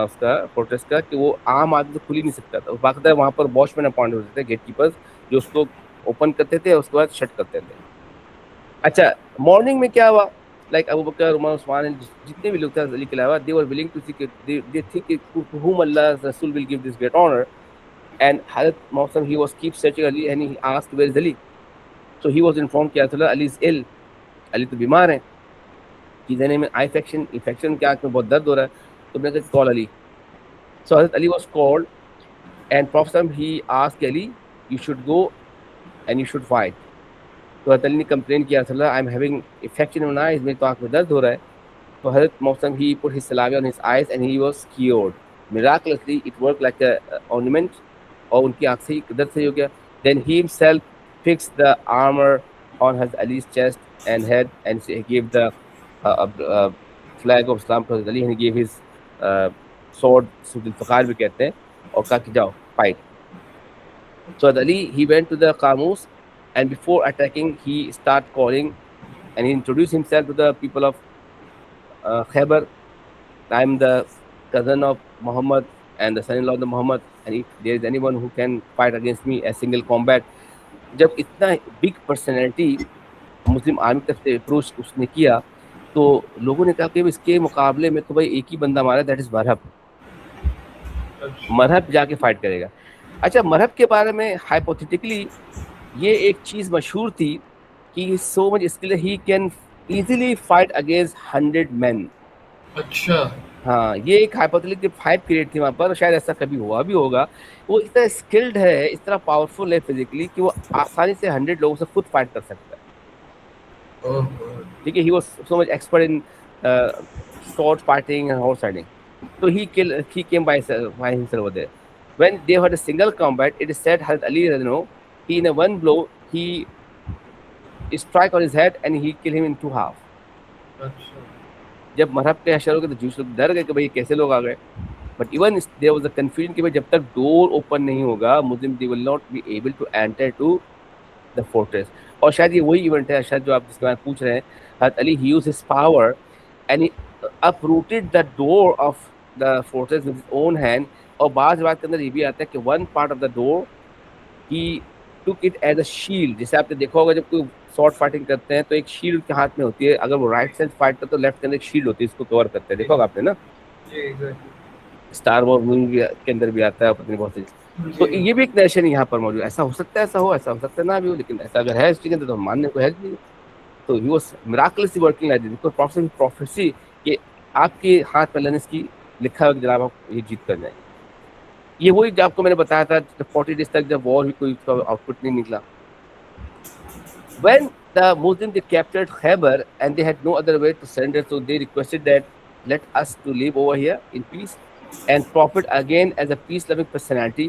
उसका फोर्ट्रेस का कि वो आम आदमी तो खुल ही नहीं सकता था. बाकायदा वहाँ पर वॉचमैन अपॉइंट होते थे, गेट कीपर्स, जो उसको ओपन करते थे और उसके बाद शट करते थे. अच्छा, मॉर्निंग में क्या हुआ, like Abu Bakr, Umar, Usman, जितने भी लोग थे अली के अलावा, they were willing to see, they think to whom अल्लाह रसूल will give this great honour. And हज़रत मौसम he was keep searching Ali and he asked where is Ali. So he was inform किया था Ali is इल, अली तो बीमार है, कि देने में आई इन्फेक्शन के आँख में बहुत दर्द हो रहा है. तो मैंने कहा कॉल अली. सो हज़रत Ali was called and prophet he asked Ali you should go and you should fight. तो हज़रत अली ने कंप्लेन किया था I am having infection in eyes, मेरी तो आँख में दर्द हो रहा है. तो हज़रत मौसम he put his saliva on his eyes and he was cured miraculously. It work like a ornament, और उनकी आँख से ही दर्द सही हो गया. Then he himself fixed the armour on हज़रत Ali's chest and head and he give the flag of Islam to हज़रत Ali and give his sword, सुजुल फ़खार भी कहते हैं, और कहा कि जाओ fight. So Ali, he went to the Camus, and before attacking, he started calling, and he introduced himself to the people of Khyber. I am the cousin of Muhammad and the son-in-law of Muhammad, and if there is anyone who can fight against me as single combat. जब इतना big personality मुस्लिम army की तरफ से approach उसने किया, तो लोगों ने कहा कि इसके मुकाबले में तो भाई एक ही बंदा हमारा, दैट इज़ मरहब. मरहब जाके फाइट करेगा. अच्छा, मरहब के बारे में हाइपोथेटिकली ये एक चीज़ मशहूर थी कि so much skill he can easily fight against 100 men. अच्छा. हाँ, ये एक हाइपोथेटिकल फाइट क्रिएट थी वहाँ पर, शायद ऐसा कभी हुआ भी होगा. वो इतना स्किल्ड है, इस तरह पावरफुल है फिजिकली कि वो आसानी से 100 लोगों से खुद फाइट कर सकता है. ठीक है, he was so much expert in sword fighting and horse riding. So he came by himself over there. When they had a single combat, it is said Hazrat Ali, he in a one blow he strike on his head and he kill him in 2 half. जब मरहब के हशर हो गए तो juice लोग डर गए कि भाई कैसे लोग आ गए. But even there was a confusion कि भाई जब तक डोर ओपन नहीं होगा Muslim they will not be able to enter to the fortress. और शायद ये वही इवेंट है शायद जो आप जिसके बारे में पूछ रहे हैं. हज़रत अली ही used his power and he uprooted the door of the fortress with his own hand, और बात के अंदर ये भी आता है कि one part of the door he took it as a shield. जैसे आपने देखा होगा जब कोई शॉर्ट फाइटिंग करते हैं तो एक शील्ड के हाथ में होती है, अगर वो राइट साइड फाइट करते तो लेफ्ट के अंदर एक शील्ड होती है, इसको कवर करते हैं, देखा होगा आपने ना, स्टार वॉर मूवी के अंदर भी आता है, पता नहीं बहुत सी। तो ये भी एक नरेशन यहाँ पर मौजूद, ऐसा हो सकता है, ऐसा हो सकता है ना भी हो, लेकिन ऐसा अगर है इसके अंदर तो मानने को है नहीं। तो he was miraculously working like this because prophecy कि आपके हाथ में लेने की लिखा है कि जनाब आप ये जीत कर जाएंगे। ये वही जो आपको मैंने बताया था 40 डेज तक जब वॉर हुई कोई उसका आउटपुट नहीं निकला। When the Muslims they captured Khyber and they had no other way to surrender, so they requested that let us to live over here in peace. And Prophet again as a peace-loving personality,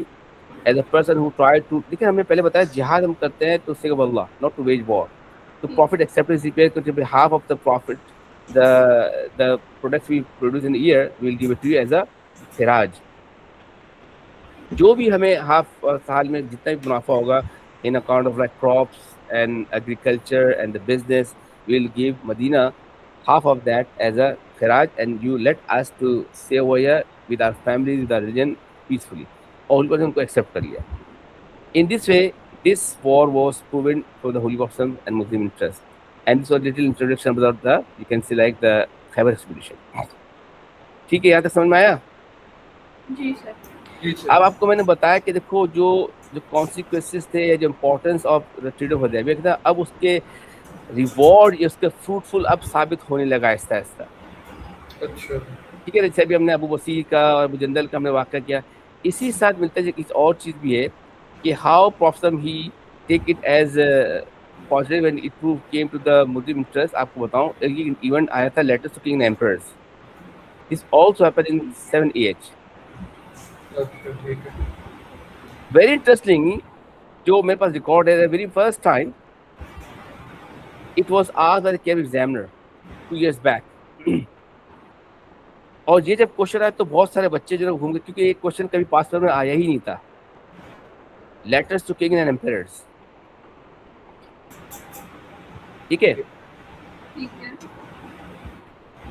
as a person who tried to, देखिए हमने पहले बताया जिहाद हम करते हैं to save Allah, not to wage war. The Prophet accepted his repair on behalf of the Prophet. The products we produce in a year we will give it to you as a khiraj. जो भी हमें half साल में जितना भी मुनाफा होगा in account of like crops and agriculture and the business, we will give Medina half of that as a khiraj, and you let us to stay over here with our families, with our religion peacefully. और उनको accept कर लिया. In this way, this war was proven for the Holy Prophet and Muslim interest. And this was a little introduction about the, you can say like the Khyber expedition. ठीक है, यहाँ तक समझ में आया? जी सर। अब आपको मैंने बताया कि देखो जो कॉन्सिक्वेंसेस थे या जो importance of trade of Hudaibiya था, अब उसके रिवॉर्ड या उसके फ्रूटफुल अब साबित होने लगा आहिस्ता आहिस्ता। अच्छा, ठीक है, जैसे अभी हमने अबू बसीर का और अबू जंदल का हमने वाक़या किया, इसी साथ मिलता है एक और चीज़ भी है कि how problem he take it as positive when it prove came to the Muslim interest. आपको बताऊं एक इवेंट आया था letters to king and emperors, this also happened in 7 AH। Very interesting, जो मेरे पास रिकॉर्ड है, very first time it was asked by the Cam examiner 2 years back. और ये जब क्वेश्चन आया तो बहुत सारे बच्चे जो घूम गए, क्योंकि एक क्वेश्चन कभी पास पेपर में आया ही नहीं था, letters to king and emperors. ठीक है,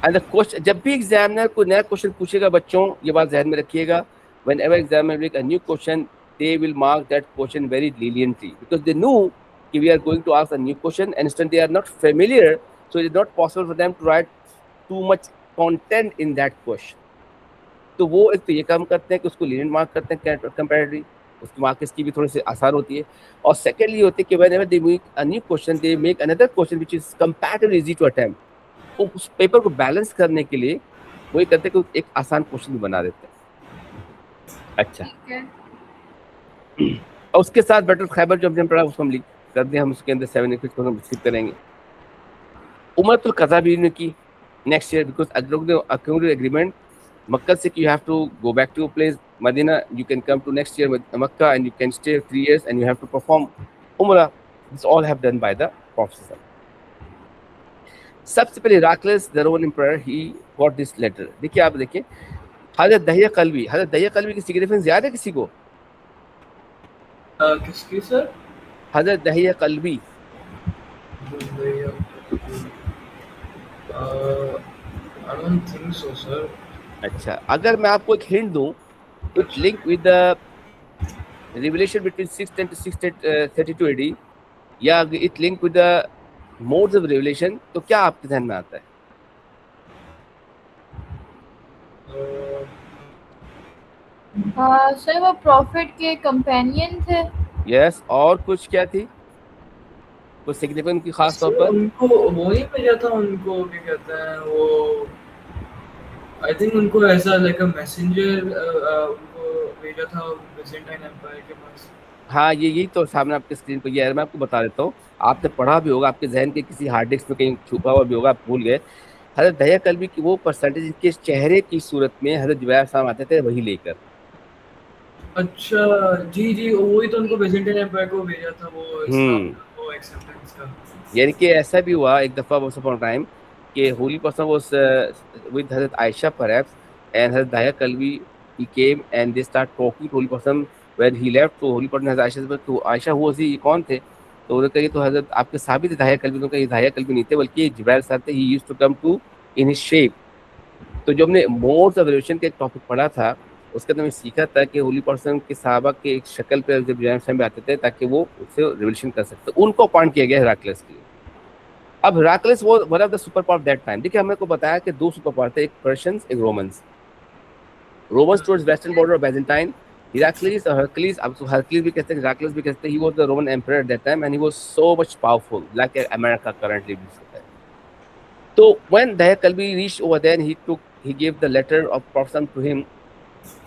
एंड द क्वेश्चन, जब भी एग्जामिनर कोई नया क्वेश्चन पूछेगा बच्चों, ये बात ध्यान में रखिएगा, whenever examiner make a new question, they will mark that question very leniently because they know that we are going to ask a new question, and instead they are not familiar, so it is not possible for them to write too much content in that question. तो वो एक तो ये काम करते हैं कि उसको lenient mark करते हैं comparatively, उसकी मार्क्स की भी थोड़ी सी आसान होती है। और सेकेंडली होती है कि whenever they make a new question, they make another question which is comparatively easy to attempt. वो उस पेपर को बैलेंस करने के लिए वो ये करते हैं कि एक आसान क्वेश्चन भी बना देते हैं। अच्छा, और उसके साथ बैटल खैबर जो हमने पढ़ा उसको हम लिख कर दें, हम उसके अंदर 7 को हम स्किप करेंगे। उमरतुल क़ज़ा भी ने की next year, because according agreement Mecca से you have to go back to place Medina, you can come to next year Mecca and you can stay 3 years and you have to perform उमरा। This all have done by the prophet. सबसे पहले Heraclius the Roman emperor he got this letter. देखिए, आप देखिए हज़रत Dihya कल्बी की significance याद है किसी को? किसकी सर? हज़रत Dihya कल्बी। I don't think so, sir. अच्छा, अगर मैं आपको एक हिंट दूं, it link with the revelation between 610 to 632 AD, या it link with the modes of revelation, तो क्या आपके ध्यान में आता है? सर वो प्रॉफिट के कंपेनियन थे। यस, और कुछ क्या थी कुछ सिग्निफिकेंट की खास तौर पर? उनको वो ही भेजा था, उनको क्या कहते हैं वो, आई थिंक उनको ऐसा लाइक अ मैसेंजर उनको भेजा था बिजेंटाइन एम्पायर के पास। हाँ, यही तो सामने आपके स्क्रीन पर ये है, मैं आपको बता देता हूँ, आपने पढ़ा भी होगा, आपके जहन के किसी हार्ड डिस्क में कहीं छुपा हुआ भी होगा, आप भूल गए। हज़रत दहिया कल्बी की वो परसेंटेज के चेहरे की सूरत में हज़रत जुबैर साहब आते थे वही लेकर। अच्छा, जी वही तो उनको बिजेंटाइन एम्पायर को भेजा था वो एक्सेप्टेंस का। यानी कि ऐसा भी हुआ एक दफ़ा once upon a time कि होली पर्सन was with हज़रत Ayesha perhaps, and Hazrat Dihya Kalbi he came and they start talking to holy person when he left। तो होली पर्सन हज़रत आयशा से तो आयशा हुआ सी कौन थे, तो उन्होंने कहा तो हज़रत आपके साबित थे दहिया कल्बी, तो दहिया कल्बी नहीं थे बल्कि जुबैर साहब थे, he used to come to in his shape। तो जो हमने मोड्स ऑफ रिवोल्यूशन का एक टॉपिक पढ़ा था उसके अंदर मैं सीखा था कि होली पर्सन के सहाबा के एक शक्ल पे जब टाइम पे आते थे ताकि वो उससे रिवोल्यूशन कर सकते, उनको अपॉइंट किया गया हेराक्लियस के लिए। अब हेराक्लियस वो one of the super power that time. देखिए हमने को बताया कि दो सुपर पावर थे, एक पर्शियंस एक Romans. Romans towards western border of Byzantine, Heraclius or Hercules, अब तो Hercules भी कहते हैं, Heraclius भी कहते हैं, he was the Roman emperor at that time and he was so much powerful, like America currently is. So when Dayakhalbi reached over there, he gave the letter of prophecy to him.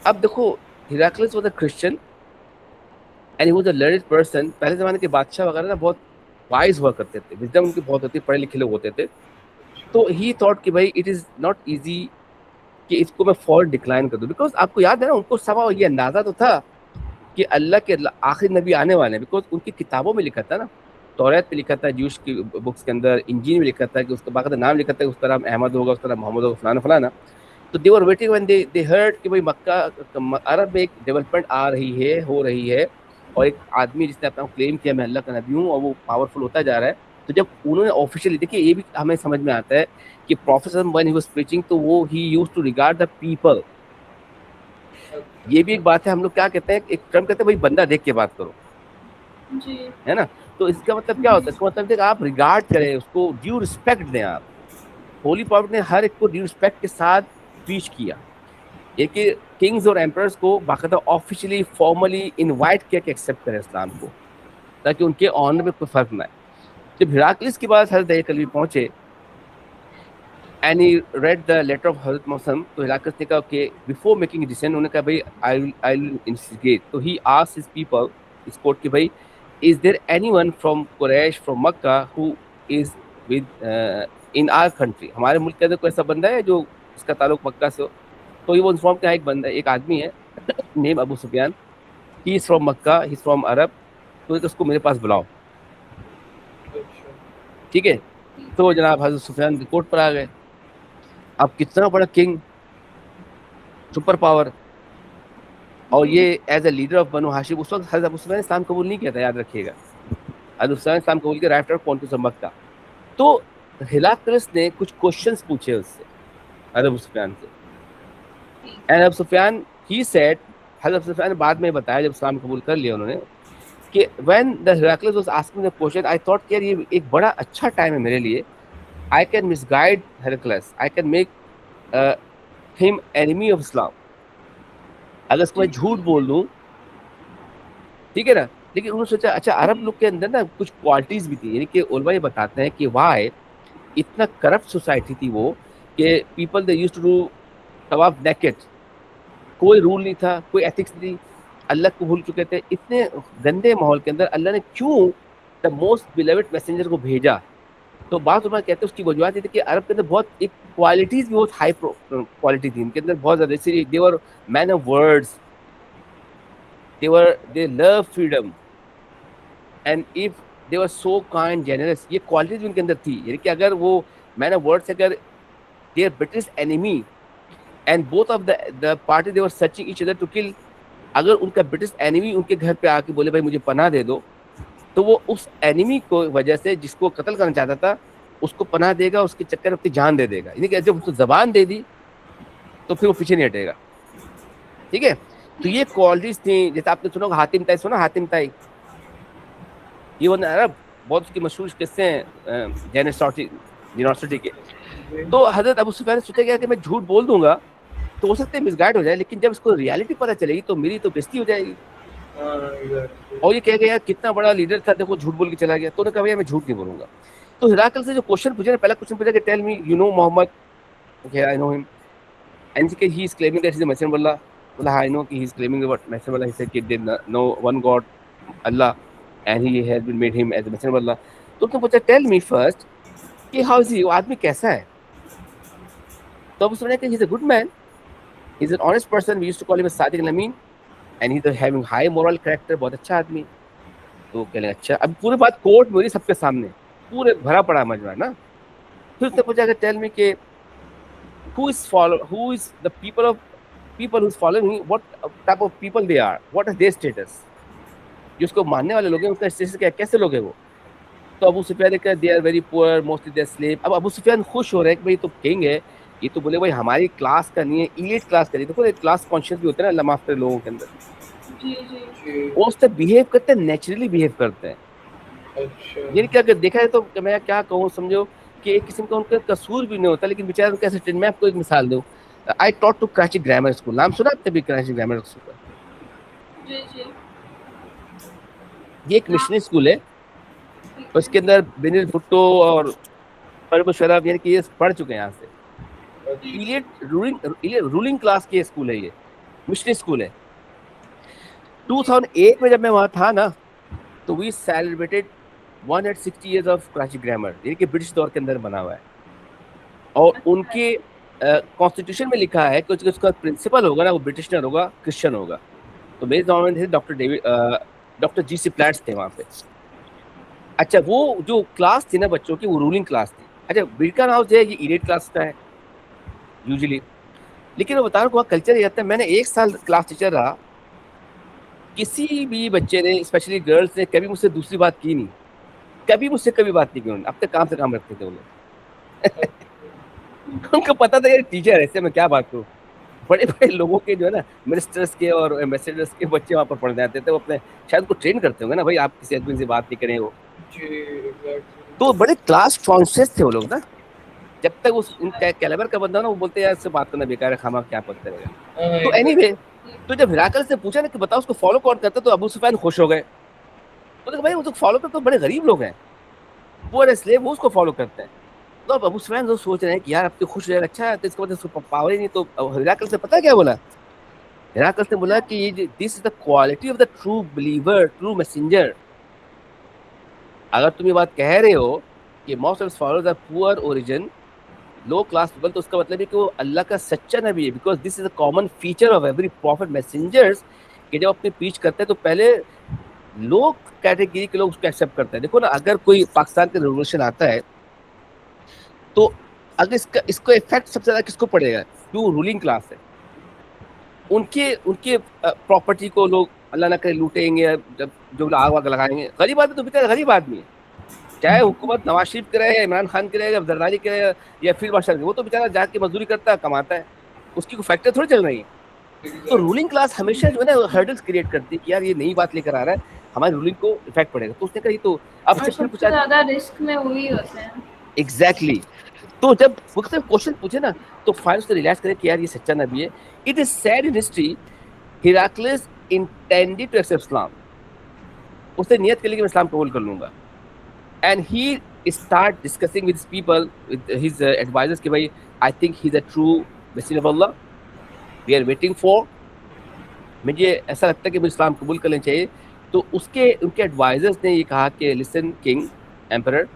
अब देखो Heraclius was a Christian and he was a learned person. पहले जमाने के बादशाह वगैरह ना बहुत wise हुआ करते थे, विजडम उनकी बहुत होती, पढ़े लिखे लोग होते थे। तो ही थॉट कि भाई इट इज नॉट इजी कि इसको मैं फॉर डिक्लाइन कर दूं, बिकॉज आपको याद है ना उनको सवा ये अंदाजा तो था कि अल्लाह के आखिरी नबी आने वाले हैं, बिकॉज उनकी किताबों में लिखा था ना, तौरात पे लिखा था, जूश की बुक्स के अंदर, इंजील में लिखा था कि उसका बाकायदा नाम लिखा था कि उसका नाम अहमद होगा, उसका नाम मोहम्मद होगा, फलाना फलाना। तो they were waiting when they heard कि भाई मक्का अरब में एक डेवलपमेंट आ रही है, हो रही है, और एक आदमी जिसने अपना क्लेम किया मैं अल्लाह का नबी हूँ और वो पावरफुल होता जा रहा है। तो जब उन्होंने ऑफिशियली, देखिए ये भी हमें समझ में आता है कि professor when he was preaching तो वो he used to regard the people. ये भी एक बात है, हम लोग क्या कहते हैं, एक टर्म कहते हैं भाई बंदा देख के बात करो जी है ना। तो इसका मतलब क्या होता है, इसका मतलब आप रिगार्ड करें, उसको ड्यू रिस्पेक्ट दें आप। होली प्रॉफिट ने हर एक को ड्यू रिस्पेक्ट के साथ प्रीच किया, एक किंग्स और एम्परर्स को बाकायदा ऑफिशियली फॉर्मली इनवाइट किया कि एक्सेप्ट करें इस्लाम को, ताकि उनके ऑनर में कोई फर्क ना है। जब हिराक्लिस के बाद हज़रत दयकल्बी पहुंचे and he read the letter of हज़रत मौसम, तो हिराक्लिस ने कहा कि बिफोर मेकिंग अ डिसीजन, उन्होंने कहा भाई आई विल इन्वेस्टिगेट। तो ही आस्क्ड हिज पीपल, इस कोर्ट के भाई is there anyone from Quraish from Makkah who is within our country, हमारे मुल्क के अंदर कोई ऐसा बंदा है जो इसका ताल्लुक मक्का से हो। तो ये वो इन्फॉर्म किया, एक बंदा, एक आदमी है name Abu Sufyan, he is from Mecca, he is from Arab, तो उसको मेरे पास बुलाओ। ठीक है, तो जनाब हज़रत सुफियान कोर्ट पर आ गए। अब कितना बड़ा किंग, सुपर पावर, और ये एज ए लीडर ऑफ बनु हाशिम, उस वक्त हज़रत अबू सुफियान इस्लाम कबूल नहीं किया था, याद रखिएगा। हज़रत सुफियान इस्लाम कबूल किया आफ्टर कॉन्क्वेस्ट ऑफ मक्का। तो हिराक्लिस ने कुछ क्वेश्चंस पूछे उससे, हज़रत अबू सुफियान से, and Abu Sufyan he said, हज़रत अबू सुफियान ने बाद में बताया जब इस्लाम कबूल कर लिया उन्होंने, कि when the Heraclius was asking the question I thought कि ये एक बड़ा अच्छा टाइम है मेरे लिए, I can misguide Heraclius, I can make him enemy of Islam, अगर इसको मैं झूठ बोल दूं, ठीक है ना। लेकिन उन्होंने सोचा अच्छा अरब लोग के अंदर ना कुछ क्वालिटीज भी थी, यानी कि उलमा ये बताते हैं कि वाई इतना करप्ट सोसाइटी थी वो, कि people they used to do तवाफ नेकेड, कोई रूल नहीं था, कोई एथिक्स नहीं, अल्लाह को भूल चुके थे। इतने गंदे माहौल के अंदर अल्लाह ने क्यों द मोस्ट बिलवेड मैसेंजर को भेजा? तो बात उन्होंने कहते हैं उसकी वजूहत ये थी कि अरब के अंदर बहुत एक क्वालिटीज भी बहुत हाई क्वालिटी थी इनके अंदर, बहुत ज़्यादा, जैसे they were man of words, they love freedom, and if they were so kind generous, ये क्वालिटीज उनके अंदर थी। यानी कि अगर वो मैन ऑफ वर्ड्स, अगर their biggest enemy and both of the party they were searching each other to kill, अगर उनका बिगेस्ट एनिमी उनके घर पे आके बोले भाई मुझे पनाह दे दो, तो वो उस एनिमी को वजह से जिसको कत्ल करना चाहता था उसको पनाह देगा, उसके चक्कर में अपनी जान दे देगा। यानी कि जब उसको जबान दे दी तो फिर वो पीछे नहीं हटेगा। ठीक है, तो ये क्वालिटीज थी। जैसे आपने सुना हातिम ताई, सुना हातिम ताई, ये वो अरब बहुत उसकी मशहूर किस्से हैं जेनोसिटी के। तो हजरत अबू सुफियान ने सोचा गया कि मैं झूठ बोल दूंगा तो हो सकता है मिसगाइड हो जाए, लेकिन जब इसको रियलिटी पता चलेगी तो मेरी तो बेइज्जती हो जाएगी। और ये कह गया कितना बड़ा लीडर था, देखो झूठ बोल के चला गया। तो उन्होंने कहा भैया मैं झूठ नहीं बोलूंगा। तो हिराकल से जो क्वेश्चन पूछा, पहला क्वेश्चन पूछा कि tell me you know Muhammad, okay I know him, and he is claiming that he is the messenger of Allah. बोला आई नो कि he is claiming what messenger of Allah, he said कि they know one God Allah and he has been made him as the messenger of Allah. तो उसने पूछा tell me first कि how is he, वो आदमी कैसा है? तो अब उसने कहा ही is a good man, he is an honest person, we used to call him as Sadiq al-Amin, and he's having high moral character, बहुत अच्छा आदमी। तो कहने अच्छा, अब पूरी बात कोर्ट में सबके सामने पूरे भरा पड़ा मजमा ना। फिर उसने पूछा कि टेल मी के who is the people who is following me, what type of people they are, what is their status, जिसको मानने वाले लोग हैं उसका स्टेटस क्या, कैसे लोग हैं वो? तो अबू सुफियान ने कहा they are very poor, mostly they are slave. अब अबू सुफियान खुश हो रहे हैं कि भाई तो किंग है, ये तो बोले भाई हमारी क्लास का नहीं है, इलीट क्लास का नहीं। देखो क्लास कॉन्शियस भी होता है ना अल्लाह माफ करे लोगों के अंदर, जी जी वो उससे बिहेव करते हैं, नेचुरली बिहेव करते हैं। अच्छा यानी कि अगर देखा है तो मैं क्या कहूँ, समझो कि एक किस्म का उनका कसूर भी नहीं होता, लेकिन बेचारे उनका ऐसे ट्रेंड। मैं आपको एक मिसाल दूँ, I taught to Karachi grammar school, नाम सुना आपने भी कराची ग्रामर स्कूल का? जी जी ये एक मिशनरी स्कूल है, ठीक और है। इसके अंदर बेनिल भुट्टो और परब शराब यानी कि ये पढ़ चुके हैं यहाँ से। इलीट रूलिंग क्लास के स्कूल है, ये मिशनरी स्कूल है। 2008 में जब मैं वहाँ था ना, तो we celebrated 160 years of Karachi grammar, यानी कि ब्रिटिश दौर के अंदर बना हुआ है। और अच्छा उनके कॉन्स्टिट्यूशन में लिखा है कि उसका प्रिंसिपल होगा ना, वो ब्रिटिशनर होगा, क्रिश्चियन होगा। तो मेरे जमाने में थे डॉक्टर जी.सी. प्लैट्स थे वहाँ पे। अच्छा, वो जो क्लास थी ना बच्चों की, वो रूलिंग क्लास थी। अच्छा, बिरकान हाउस जो है ये इलीट क्लास का है यूजुअली, लेकिन मैं बता रहा हूँ वहाँ कल्चर ये रहता है। मैंने 1 साल क्लास टीचर रहा, किसी भी बच्चे ने, स्पेशली गर्ल्स ने, कभी मुझसे दूसरी बात की नहीं, कभी मुझसे कभी बात नहीं की उन्होंने। अपने काम से काम रखते थे वो लोग। उनको पता था यार टीचर ऐसे, मैं क्या बात करूँ। बड़े बड़े लोगों के जो है ना, मिनिस्टर्स के और एम्बेसडर्स के बच्चे वहाँ पर पढ़ने आते थे। वो अपने शायद उनको ट्रेन करते होंगे ना, भाई आप किसी आदमी से बात नहीं करें वो। जी एग्जैक्टली तो बड़े क्लास कॉन्शियस थे वो लोग ना। जब तक उस उनका कैलिबर का बंदा ना, वो बोलते यार इससे बात करना बेकार है, खामा क्या पता रहेगा। हाँ तो एनीवे, तो जब हिराकल से पूछा ना कि बताओ उसको फॉलो कौन करता, तो अबू सुफियान खुश हो गए। तो भाई वो तो फॉलो करते तो बड़े गरीब लोग हैं, वो स्लेव, वो उसको फॉलो करते हैं। तो अब अबू सुफियान तो सोच रहे हैं कि यार अब तो खुश रहे, अच्छा है, तो इसका मतलब उसको पावर ही नहीं। तो हिराकल से पता क्या बोला? हिराकल ने बोला कि this is the quality of the true believer, true messenger. अगर तुम ये बात कह रहे हो कि most of followers are poor origin, low class people, तो उसका मतलब है कि वो अल्लाह का सच्चा नबी है। Because this is a common feature of every profit messengers, कि जब अपनी पीच करते हैं तो पहले लो कैटेगरी के लोग उसको एक्सेप्ट करते हैं। देखो ना, अगर कोई पाकिस्तान का रेवोल्यूशन आता है, तो अगर इसको इफेक्ट सबसे ज्यादा किसको पड़ेगा? जो रूलिंग क्लास है, उनके उनके प्रॉपर्टी को लोग अल्लाह ना करे लूटेंगे, जब जो आग वाग लगाएंगे। गरीब आदमी तो बेचारा गरीब आदमी है, चाहे हुकूमत नवाज शरीफ करे या इमरान खान करे या जरदारी करे या फील्ड मार्शल, वो तो बेचारा जाके मजदूरी करता है, कमाता है, उसकी कोई फैक्टर थोड़ी चल रही है। तो रूलिंग क्लास हमेशा जो है ना हर्डल्स क्रिएट करती है कि यार ये नई बात लेकर आ रहा है, हमारी रूलिंग को इफेक्ट पड़ेगा। तो उसने कहा ये तो अब और से फिर सबसे पूछा। ज्यादा रिस्क में वही होते हैं। एग्जैक्टली तो जब मुझसे क्वेश्चन पूछे ना, तो फाइनल से रियलाइज करे कि यार ये सच्चा नबी है। It is said in history, Heraclius intended to accept Islam. उसने नियत के लिए कि मैं इस्लाम कबूल कर लूंगा। And he start discussing with people, with his advisers कि भाई I think he is a true messenger of Allah, we are waiting for, मुझे ऐसा लगता है कि मुझे इस्लाम कबूल कर लेना चाहिए। तो उनके एडवाइजर्स ने ये कहा कि listen king emperor,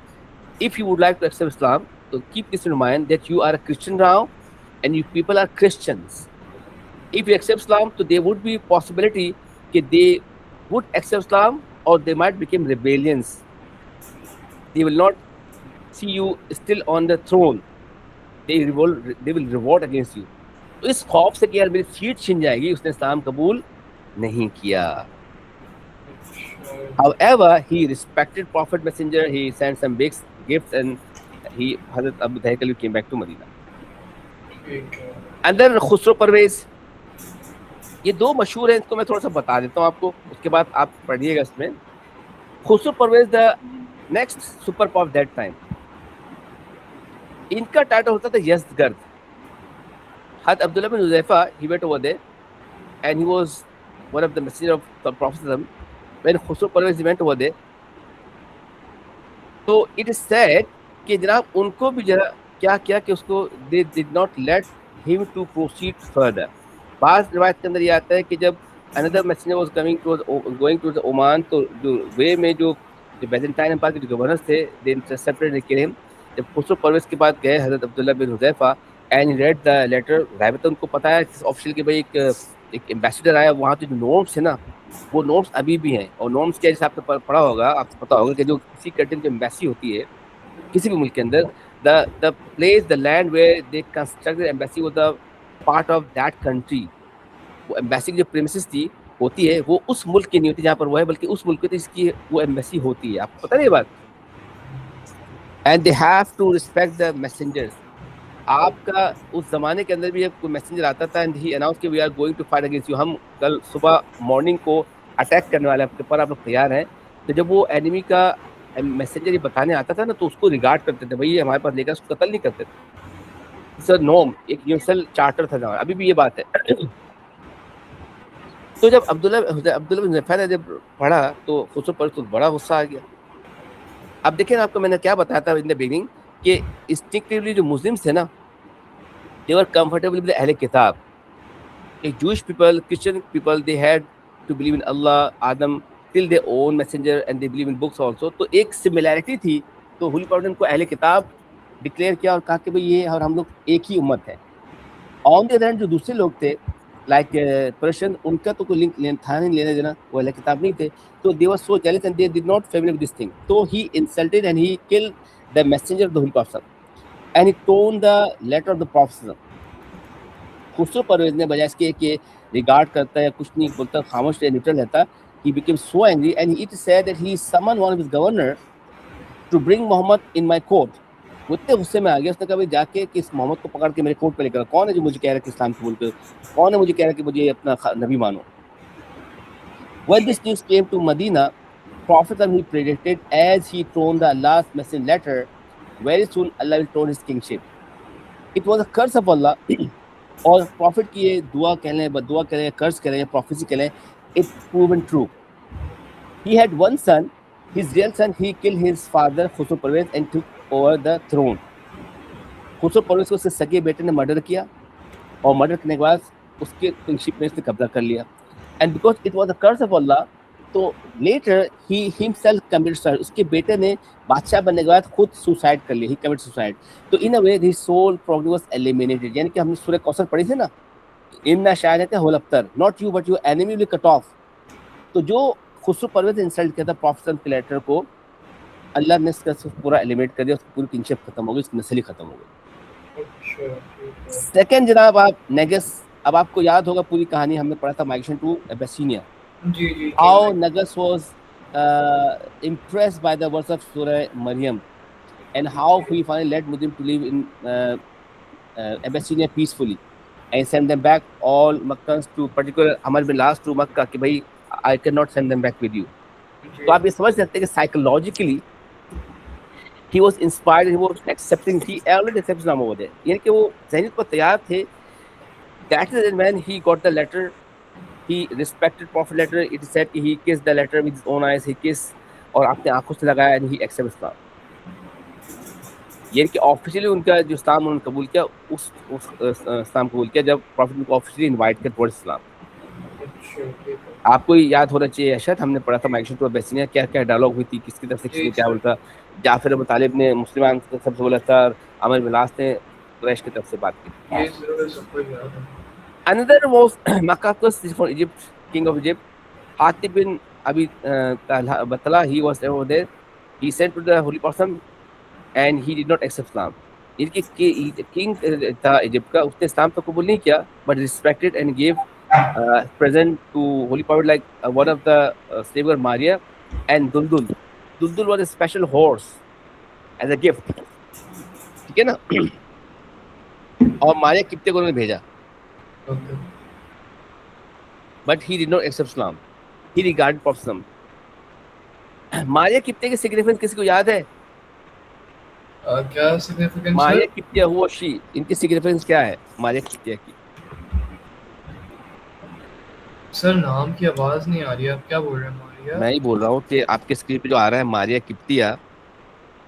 if you would like to accept Islam, so keep this in mind that you are a Christian now and you people are Christians. If you accept Islam, so there would be possibility that they would accept Islam or they might become rebellions. They will not see you still on the throne. They will revolt against you. तो इस खौफ से कि यार मेरी seat छिन जाएगी, उसने इस्लाम कबूल नहीं किया। However, he respected Prophet Messenger. He sent some big gifts, and Hazrat Abu Dhaykal came back to Medina. And then Khusro Parvez, ये दो मशहूर हैं, इनको मैं थोड़ा सा बता देता हूँ आपको, उसके बाद आप पढ़िएगा इसमें। Khusrau Parvez the next super power that time, इनका टाइटल होता था यज़दगर्द। Hazrat Abdullah bin Huzaifa, he went over there, and he was one of the messenger of the Prophet. When Khusro Parvez went over there, तो it is said कि जनाब उनको भी जरा क्या किया कि उसको they did not let him to proceed further. बाज़ रिवायत के अंदर ये आता है कि जब another messenger was going towards Oman, तो जो वे में जो बैजेंटाइन एम्पायर के जो गवर्नर्स थे, they intercepted and killed him. जब खुसरो परवेज के बाद गए Hazrat Abdullah bin Huzaifa and read the letter, ज़ाहिर उनको पता है ऑफिशियल कि भाई एक एम्बेसडर आया, वहाँ के जो नोट्स है ना, वो नोट्स अभी भी हैं। और नोट्स के हिसाब से पढ़ा होगा, आपको पता होगा कि जो किसी कंट्री की एम्बेसी होती है किसी भी मुल्क के अंदर, the place, the land where they constructed embassy was the part of that country. वो एम्बेसी की जो प्रीमिसेस थी होती है, वो उस मुल्क की नहीं होती जहाँ पर वो है, बल्कि उस मुल्क की इसकी वो एम्बेसी होती है। आपको पता नहीं ये बात? And they have to respect the messengers. आपका उस जमाने के अंदर भी एक कोई मैसेंजर आता था एंड ही अनाउंस कि we are going to fight against you, हम कल सुबह मॉर्निंग को अटैक करने वाले हैं आपके ऊपर, आप लोग तैयार हैं। तो जब वो एनिमी का मैसेंजर ये बताने आता था ना, तो उसको रिगार्ड करते थे, भाई ये हमारे पास लेकर उसको कत्ल नहीं करते थे। सर नॉर्म एक यूनिवर्सल चार्टर था जहाँ, अभी भी ये बात है। तो जब अब्दुल्ला बिन जुफैर ने जब पढ़ा तो खुसरो पर तो बड़ा गुस्सा आ गया। अब देखिए ना, आपको मैंने क्या बताया था इन द बिगिनिंग कि इंस्टिंक्टिवली जो मुस्लिम्स थे ना, they were comfortable with the Ahl Kitab. Like Jewish people, Christian people, they had to believe in Allah, Adam, till their own messenger, and they believe in books also. तो एक similarity थी, तो holy prophet ने उनको अहले किताब declare किया और कहा कि भाई ये और हम लोग एक ही उम्मत है। ऑन द अदर हैंड जो दूसरे लोग थे लाइक पर्शियन, उनका तो कोई लिंक था नहीं, लेने देना, वो अहले किताब नहीं थे, तो they were so jealous and they did not familiar with this thing. तो he insulted and he killed the messenger of the holy prophet and he torn the letter of the prophet. Khusrau Parvez ने बजाय इसके कि regard करता है, कुछ नहीं बोलता, खामोश न्यूट्रल रहता, he became so angry and it is said that he summoned one of his governor to bring Muhammad in my court. वो इतने गुस्से में आ गया, उसने कहा भाई जाके कि इस मोहम्मद को पकड़ के मेरे कोर्ट पे लेकर, कौन है जो मुझे कह रहा है कि इस्लाम कबूल कर, कौन है मुझे कह रहा है कि मुझे अपना नबी मानो। When this news came to Medina, Prophet he predicted as he throned the Allah's message letter, very soon Allah will throne his kingship. It was a curse of Allah. और प्रॉफिट की ये दुआ कह लें, बदुआ कह लें, कर्ज कह लें, प्रोफेसी कह लें, it proven true. He had one son, his real son, he kill his father Khusrau Parvez and took over the throne. Khusrau Parvez को उसके सगे बेटे ने मर्डर किया और मर्डर करने के बाद उसके किंगशिप में उसने कब्जा कर लिया। And because it was the curse of Allah, तो later he himself committed suicide, उसके बेटे ने बादशाह बनने के बाद खुद सुसाइड कर लिया, ही कमिटेड सुसाइड। तो in a way his soul progress was eliminated, यानी कि हमने सूरह कौसर पढ़ी थी ना, इन्ना शायद होल अफ्तर, not you but your enemy will cut off. तो जो खुसरो परवेज ने इंसल्ट किया था प्रॉफिट के लेटर को, अल्लाह ने इसका पूरा एलिमिनेट कर दिया, उसकी पूरी किंगशिप खत्म हो गई, उसकी नस्ल ही खत्म हो गई। सेकंड जनाब आप नेगस, अब आपको याद होगा पूरी कहानी हमने पढ़ा था migration to Abyssinia. How Nagas was impressed by the words of Surah Maryam and how he finally led Muslims to live in Abyssinia peacefully and send them back all Makkans to particular Amr bin Las to Makkah कि भाई I cannot send them back with you। तो आप ये समझ सकते हैं कि psychologically he was inspired, he was accepting, he already accepted Islam over there, यानी कि वो ज़हनीत पर तैयार थे। That is when he got the letter, he respected prophet letter, it is said he kissed the letter with his own eyes, he kissed और अपने आंखों से लगाया and he accepted Islam। ये कि ऑफिशियली उनका जो इस्लाम उन्होंने कबूल किया, उस इस्लाम कबूल किया जब प्रॉफिट उनको ऑफिशियली इनवाइट किया टुवर्ड्स इस्लाम। आपको याद होना चाहिए, शायद हमने पढ़ा था माइग्रेशन टू एबेसिनिया, क्या क्या डायलॉग हुई थी, किसकी तरफ से किसने क्या बोला था। जाफर अबू तालिब ने मुसलमान की तरफ से बोला था, अमर बिन लास ने कुरैश की तरफ से बात की। Another was Makakos from Egypt, king of Egypt, Hatib bin Abi Batala, he was over there. He sent to the Holy Prophet and he did not accept Islam. इनके king था इजिप्ट का, उसने इस्लाम तो कबूल नहीं किया, but respected and gave present to Holy Prophet like one of the slave girl Maria and Duldul. Duldul was a special horse as a gift, ठीक है ना। और मारिया किप्ते को उन्होंने भेजा, but he did not accept Islam. He regarded Prophet. Maria किप्ते की significance किसी को याद है? क्या सिग्निफिकेंस? मारिया किप्तिया हुआ शी, इनकी सिग्निफिकेंस क्या है मारिया किप्तिया की? सर नाम की आवाज नहीं आ रही है, आप क्या बोल रहे हैं? मारिया, मैं ही बोल रहा हूँ कि आपके स्क्रीन पे जो आ रहा है Maria किप्तिया,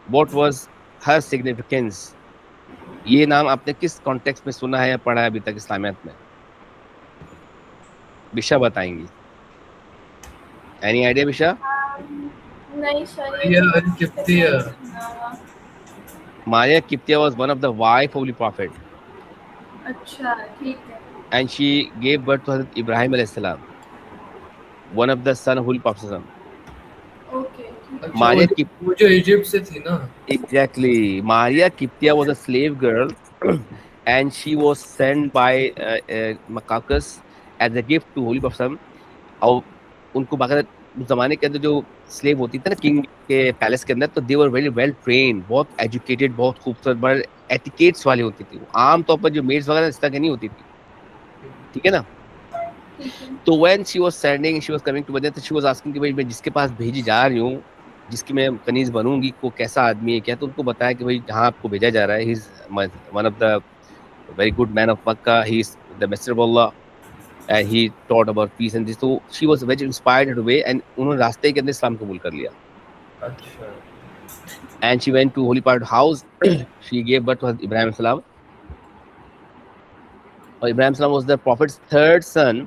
what was her significance? ये नाम आपने किस कॉन्टेक्स्ट में सुना है या पढ़ा है अभी तक इस्लामियत में? बिशा बताएंगी? Any idea visa? नहीं sir, Maria Kiptia was one of the wife of the Prophet. अच्छा ठीक है। And she gave birth to Hazrat Ibrahim alayhi salam, one of the son of Holy Prophet. Okay. Maria वो जो Egypt से थी ना? Exactly. Maria Kiptia was a slave girl and she was sent by Makakos as a gift to Holy Prophet. और उनको बाकायदा उस जमाने के अंदर जो स्लेव होती थी ना किंग के पैलेस के अंदर, तो they were very well train, बहुत एजुकेटेड, बहुत खूबसूरत, बड़े एटिकेट्स वाली होती थी। आमतौर पर जो मेड्स वगैरह इस तरह की नहीं होती थी, ठीक है ना। ठीक है। तो when she was standing, she was coming to Medina, तो शी वाज आस्किंग कि भाई मैं जिसके पास भेजी जा रही हूँ, जिसकी मैं कनीज बनूंगी, वो कैसा आदमी है क्या। तो उनको बताया कि भाई जहाँ आपको भेजा जा रहा है, he is one of the very good man of Mecca, he is the messenger of Allah and he taught about peace and this. So she was very inspired in a way, and उन्होंने रास्ते के अंदर इस्लाम कबूल कर लिया। अच्छा। And she went to holy part house. She gave birth to Ibrahim salam. और इब्राहिम सलाम was the prophet's third son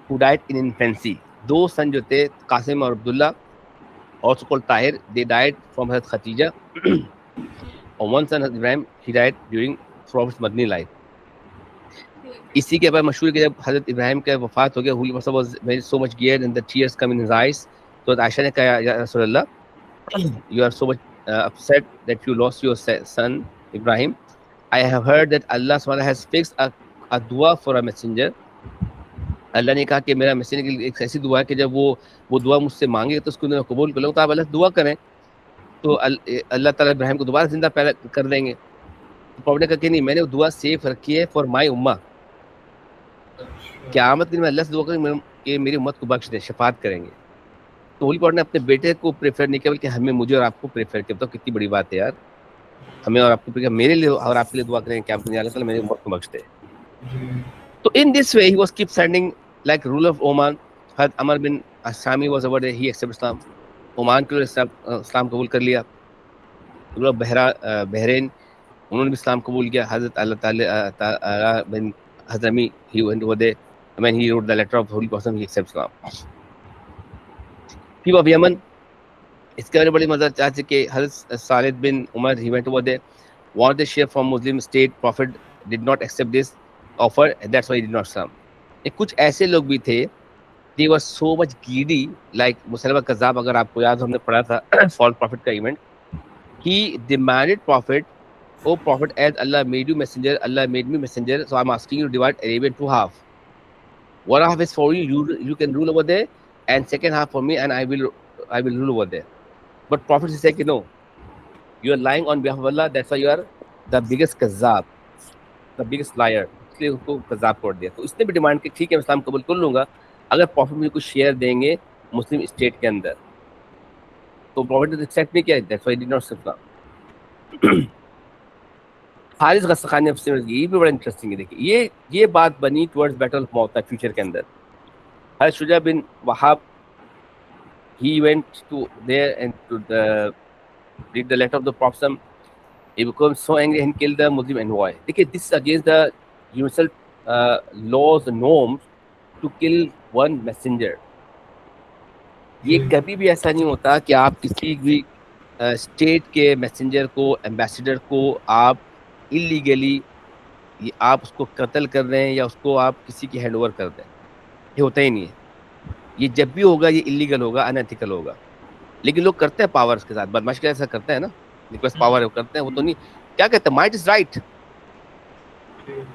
who died in infancy. दो सन जो थे कासिम और Abdullah, also called Tahir, they died from Hazrat Khatija. और one son Ibrahim, he died during prophet's madni life. इसी के बाद मशहूर कि जब हजरत इब्राहिम का वफात हो गया, हुली मसा was very so much geared and the tears come in his eyes. तो आयशा ने कहा, या रसूल अल्लाह, you are so much upset that you lost your son Ibrahim. I have heard that Allah SWT has fixed a dua for a messenger. अल्लाह ने कहा कि मेरा messenger के लिए एक ऐसी दुआ है कि जब वो दुआ मुझसे मांगे तो उसको मैं कबूल कर लूँ। तो आप अल्लाह से दुआ करें तो अल्लाह ताला इब्राहिम को दोबारा जिंदा पैदा कर देंगे। तो प्रॉफेट ने कहा कि नहीं, मैंने वो दुआ सेफ रखी है फॉर माई उम्मा, क़यामत के दिन मैं अल्लाह से दुआ करूँ कि मेरी उम्मत को बख्श दे, शफात करेंगे। तो होली प्रॉफेट ने अपने बेटे को प्रेफर नहीं किया, बल्कि हमें, मुझे और आपको प्रेफर किया। तो कितनी बड़ी बात है यार, हमें और आपको, मेरे लिए और आपके लिए दुआ करें कि अल्लाह ताला मेरी उम्मत को बख्श दे। तो in this way he was keep sending like ruler of Oman. Had Amr bin Asami was over there, he accepted Islam. Oman के इस्लाम कबूल कर लिया। ruler बहरीन, उन्होंने भी इस्लाम कबूल किया। हज़रत अल्लाह बिन हज़रमी, he went over there. When he wrote the letter of Holy Prophet, he accepted Islam. People of Yemen, इसके बारे में बड़ी मज़ा चाहते कि हज़रत सालिद बिन Umar, he went over there, wanted to share from Muslim state. Prophet did not accept this offer, and that's why he did not Islam. कुछ ऐसे लोग भी थे, they were so much greedy, like मुसलमा कज़्ज़ाब, अगर आपको याद हो, हमने पढ़ा था false prophet का event. He demanded prophet, oh prophet, as Allah made you messenger, Allah made me messenger, so I'm asking you to divide Arabia into half. One half is for you, you can rule over there, and second half for me, and I will rule over there. But prophet said, no, you are lying on behalf of Allah, that's why you are the biggest कज़्ज़ाब, the biggest liar. इसलिए उसको कज़्ज़ाब कर दिया। तो इसने भी demand की, ठीक है मैं इस्लाम कबूल कर लूंगा अगर प्रॉफिट मुझे कुछ शेयर देंगे मुस्लिम स्टेट के अंदर। तो प्रॉफिट ने एक्सेप्ट नहीं किया, that's why he did not accept. Harith Ghassani ने, ये भी बड़ा इंटरेस्टिंग है। देखिए ये बात बनी टुवर्ड्स बैटल ऑफ मौता फ्यूचर के अंदर। हज़रत शुजा बिन Wahab, he went to there and to read the letter of the prophet. He became so angry and killed the Muslim envoy. देखिए, this is against the universal laws and norms to kill one messenger. ये कभी भी ऐसा नहीं होता कि आप किसी भी स्टेट के मैसेंजर को, एम्बेसडर को आप इलीगली आप उसको कत्ल कर रहे हैं या उसको आप किसी की हैंड ओवर कर दें, ये होता ही नहीं है। ये जब भी होगा ये इलीगल होगा, अनएथिकल होगा। लेकिन लोग करते हैं पावर्स के साथ, बदमाश के ऐसा करते हैं ना, बिकॉज पावर करते हैं, वो तो नहीं, क्या कहते हैं, माइट इज राइट।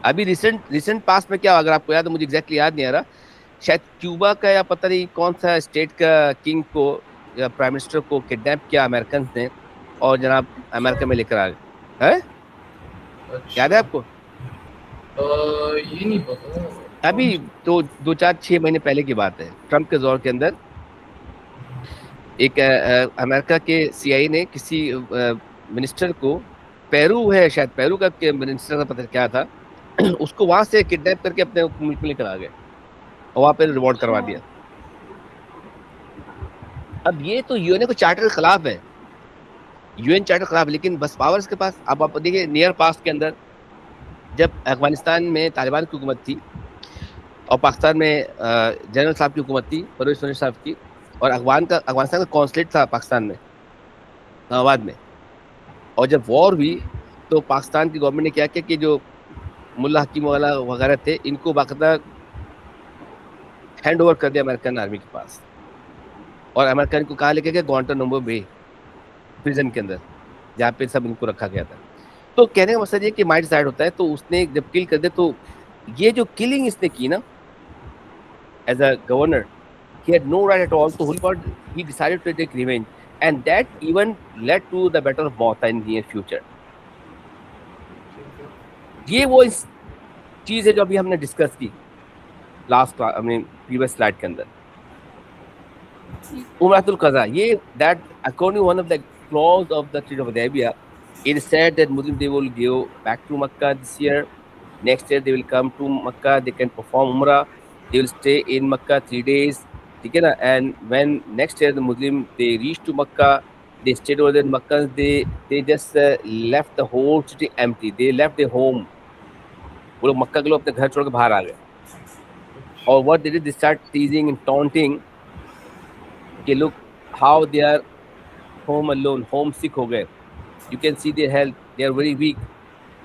अभी रिसेंट पास्ट में क्या, अगर आपको याद है, मुझे एग्जैक्टली याद नहीं आ रहा, शायद क्यूबा का या पता नहीं कौन सा स्टेट का किंग को या प्राइम मिनिस्टर को किडनैप किया अमेरिकन ने और जनाब अमेरिका में लेकर आ गए हैं। अच्छा। याद है आपको? ये नहीं पता। अभी तो 2-4-6 महीने पहले की बात है, ट्रम्प के दौर के अंदर एक अमेरिका के CIA ने किसी मिनिस्टर को, पेरू है शायद, पेरू का मिनिस्टर का पता क्या था, उसको वहां से किडनैप करके अपने मुल्क में लेकर आ गए और वहां पे रिवॉर्ड करवा दिया। अब ये तो यूएन को चार्टर के खिलाफ है, यूएन चार्टर के खिलाफ, लेकिन बस पावर्स के पास। अब आप देखिए नियर पास्ट के अंदर जब अफगानिस्तान में तालिबान की हुकूमत थी और पाकिस्तान में जनरल साहब की हुकूमत थी, परवेज मुशर्रफ साहब की, और अफगानिस्तान का कॉन्सुलेट था पाकिस्तान में, इस्लामाबाद में। और जब वॉर हुई तो पाकिस्तान की गवर्नमेंट ने क्या किया कि जो मुल्ला हकीम वगैरह थे, इनको बाकायदा हैंड ओवर कर दिया अमेरिकन आर्मी के पास, और अमेरिकन को कहा लेके गया ग्वांटानामो बे प्रिजन के अंदर, जहाँ पे सब इनको रखा गया था। तो कहने का मकसद ये कि माइट साइड होता है, तो उसने जब किल कर दिया, तो ये जो किलिंग इसने की ना as a governor, he had no right at all. So Holy Power, he decided to take revenge, and that even led to the Battle of Botha in near future. ये वो चीज है जो अभी हमने डिस्कस की लास्ट प्रीवियस स्लाइड के अंदर. Umratul Qaza, ये that according to one of the clause of the Treaty of Hudaybiyah, it is said that Muslims, they will go back to Makkah this year. Next year they will come to Makkah, they can perform Umrah, they will stay in Makkah 3 days, ठीक है ना. And when next year the Muslim, they reach to Makkah, they stayed over there in Makkah, they just left the whole city empty, they left their home. वो लोग मक्का के लोग अपने घर छोड़ के बाहर आ गए. और what they did, they start teasing and taunting कि look how they are home alone, homesick हो गए. You can see their health, they are very weak,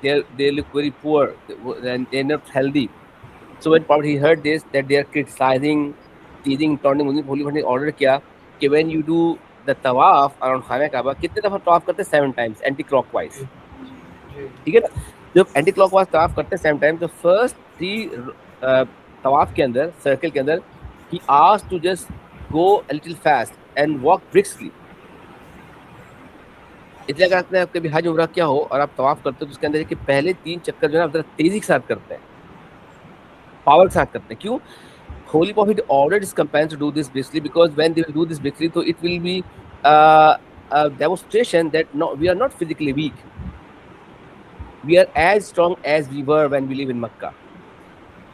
they look very poor, and they are not healthy. So when Prophet he heard this, that they are criticizing, teasing, taunting Muslim, Holy Prophet ने order किया कि when you do the tawaf around खाना काबा, कितने दफा तवाफ करते हैं? 7 times anti clockwise, ठीक है ना. जब एंटी क्लॉकवाइज तवाफ करते हैं 7 टाइम, तो फर्स्ट 3 तवाफ के अंदर, सर्कल के अंदर, he asked to just go a little fast and walk briskly. इसलिए अगर आपने कभी हज उम्रा क्या हो और आप तवाफ करते हो तो उसके अंदर कि पहले 3 चक्कर जो है आप तेजी के साथ करते हैं, पावर के साथ करते हैं. क्यों? Holy Prophet ordered his companions to do this briskly, because when they will do this briskly, so it will be a demonstration that no, we are not physically weak. We are as strong as we were when we live in Makkah.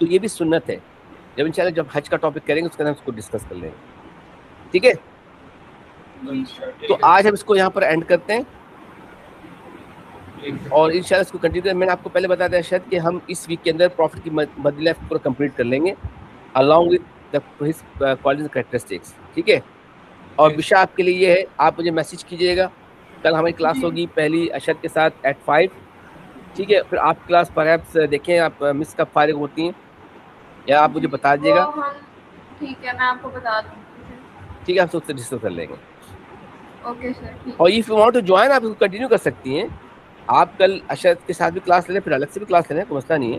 तो ये भी सुन्नत है. जब इंशाल्लाह जब हज का टॉपिक करेंगे उसके अंदर हम उसको डिस्कस कर लेंगे, ठीक है. तो आज हम इसको यहाँ पर एंड करते हैं और इंशाल्लाह इसको कंटिन्यू करें. मैंने आपको पहले बता दिया शायद कि हम इस वीक के अंदर प्रॉफिट की मदी लाइफ पूरा कंप्लीट कर लेंगे along with the his qualities and characteristics, ठीक है. और विषय आपके लिए ये है, आप मुझे मैसेज कीजिएगा. कल हमारी क्लास होगी पहली अशद के साथ at 5, ठीक है. फिर आप क्लास परहैप्स देखें आप मिस कब फारिग होती हैं या आप मुझे बता दीजिएगा, ठीक है, मैं आपको बता दूंगी, ठीक है. आप उससे डिस्कस कर लेंगे. Okay sir. और if you want to join, आप इसको कंटिन्यू कर सकती हैं. आप कल अशद के साथ भी क्लास ले लें, फिर अलग से भी क्लास ले लें, कोई मसला नहीं है.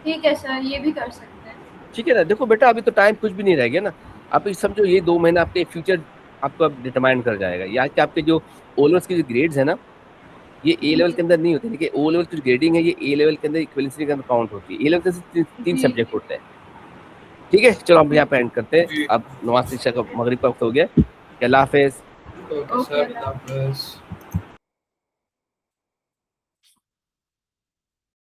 ठीक है सर, ये भी कर सकते हैं, ठीक है ना. देखो बेटा, अभी तो टाइम कुछ भी नहीं रह गया ना. आप ये समझो ये 2 महीने आपके फ्यूचर आपको डिटरमाइन कर जाएगा. या कि आपके जो ओ लेवल्स की जो ग्रेड्स है ना, ये ए लेवल के अंदर नहीं होती. देखिए ओ लेवल की जो ग्रेडिंग है ये ए लेवल के अंदर इक्विवेलेंसी के अंदर काउंट होती है. ए लेवल के 3 सब्जेक्ट होते हैं, ठीक है. चलो हम यहाँ पे एंड करते हैं. अब नमाज शिक्षा का मगरिब का वक्त हो गया. अल्लाह हाफिज़. ओके सर, अल्लाह हाफिज़.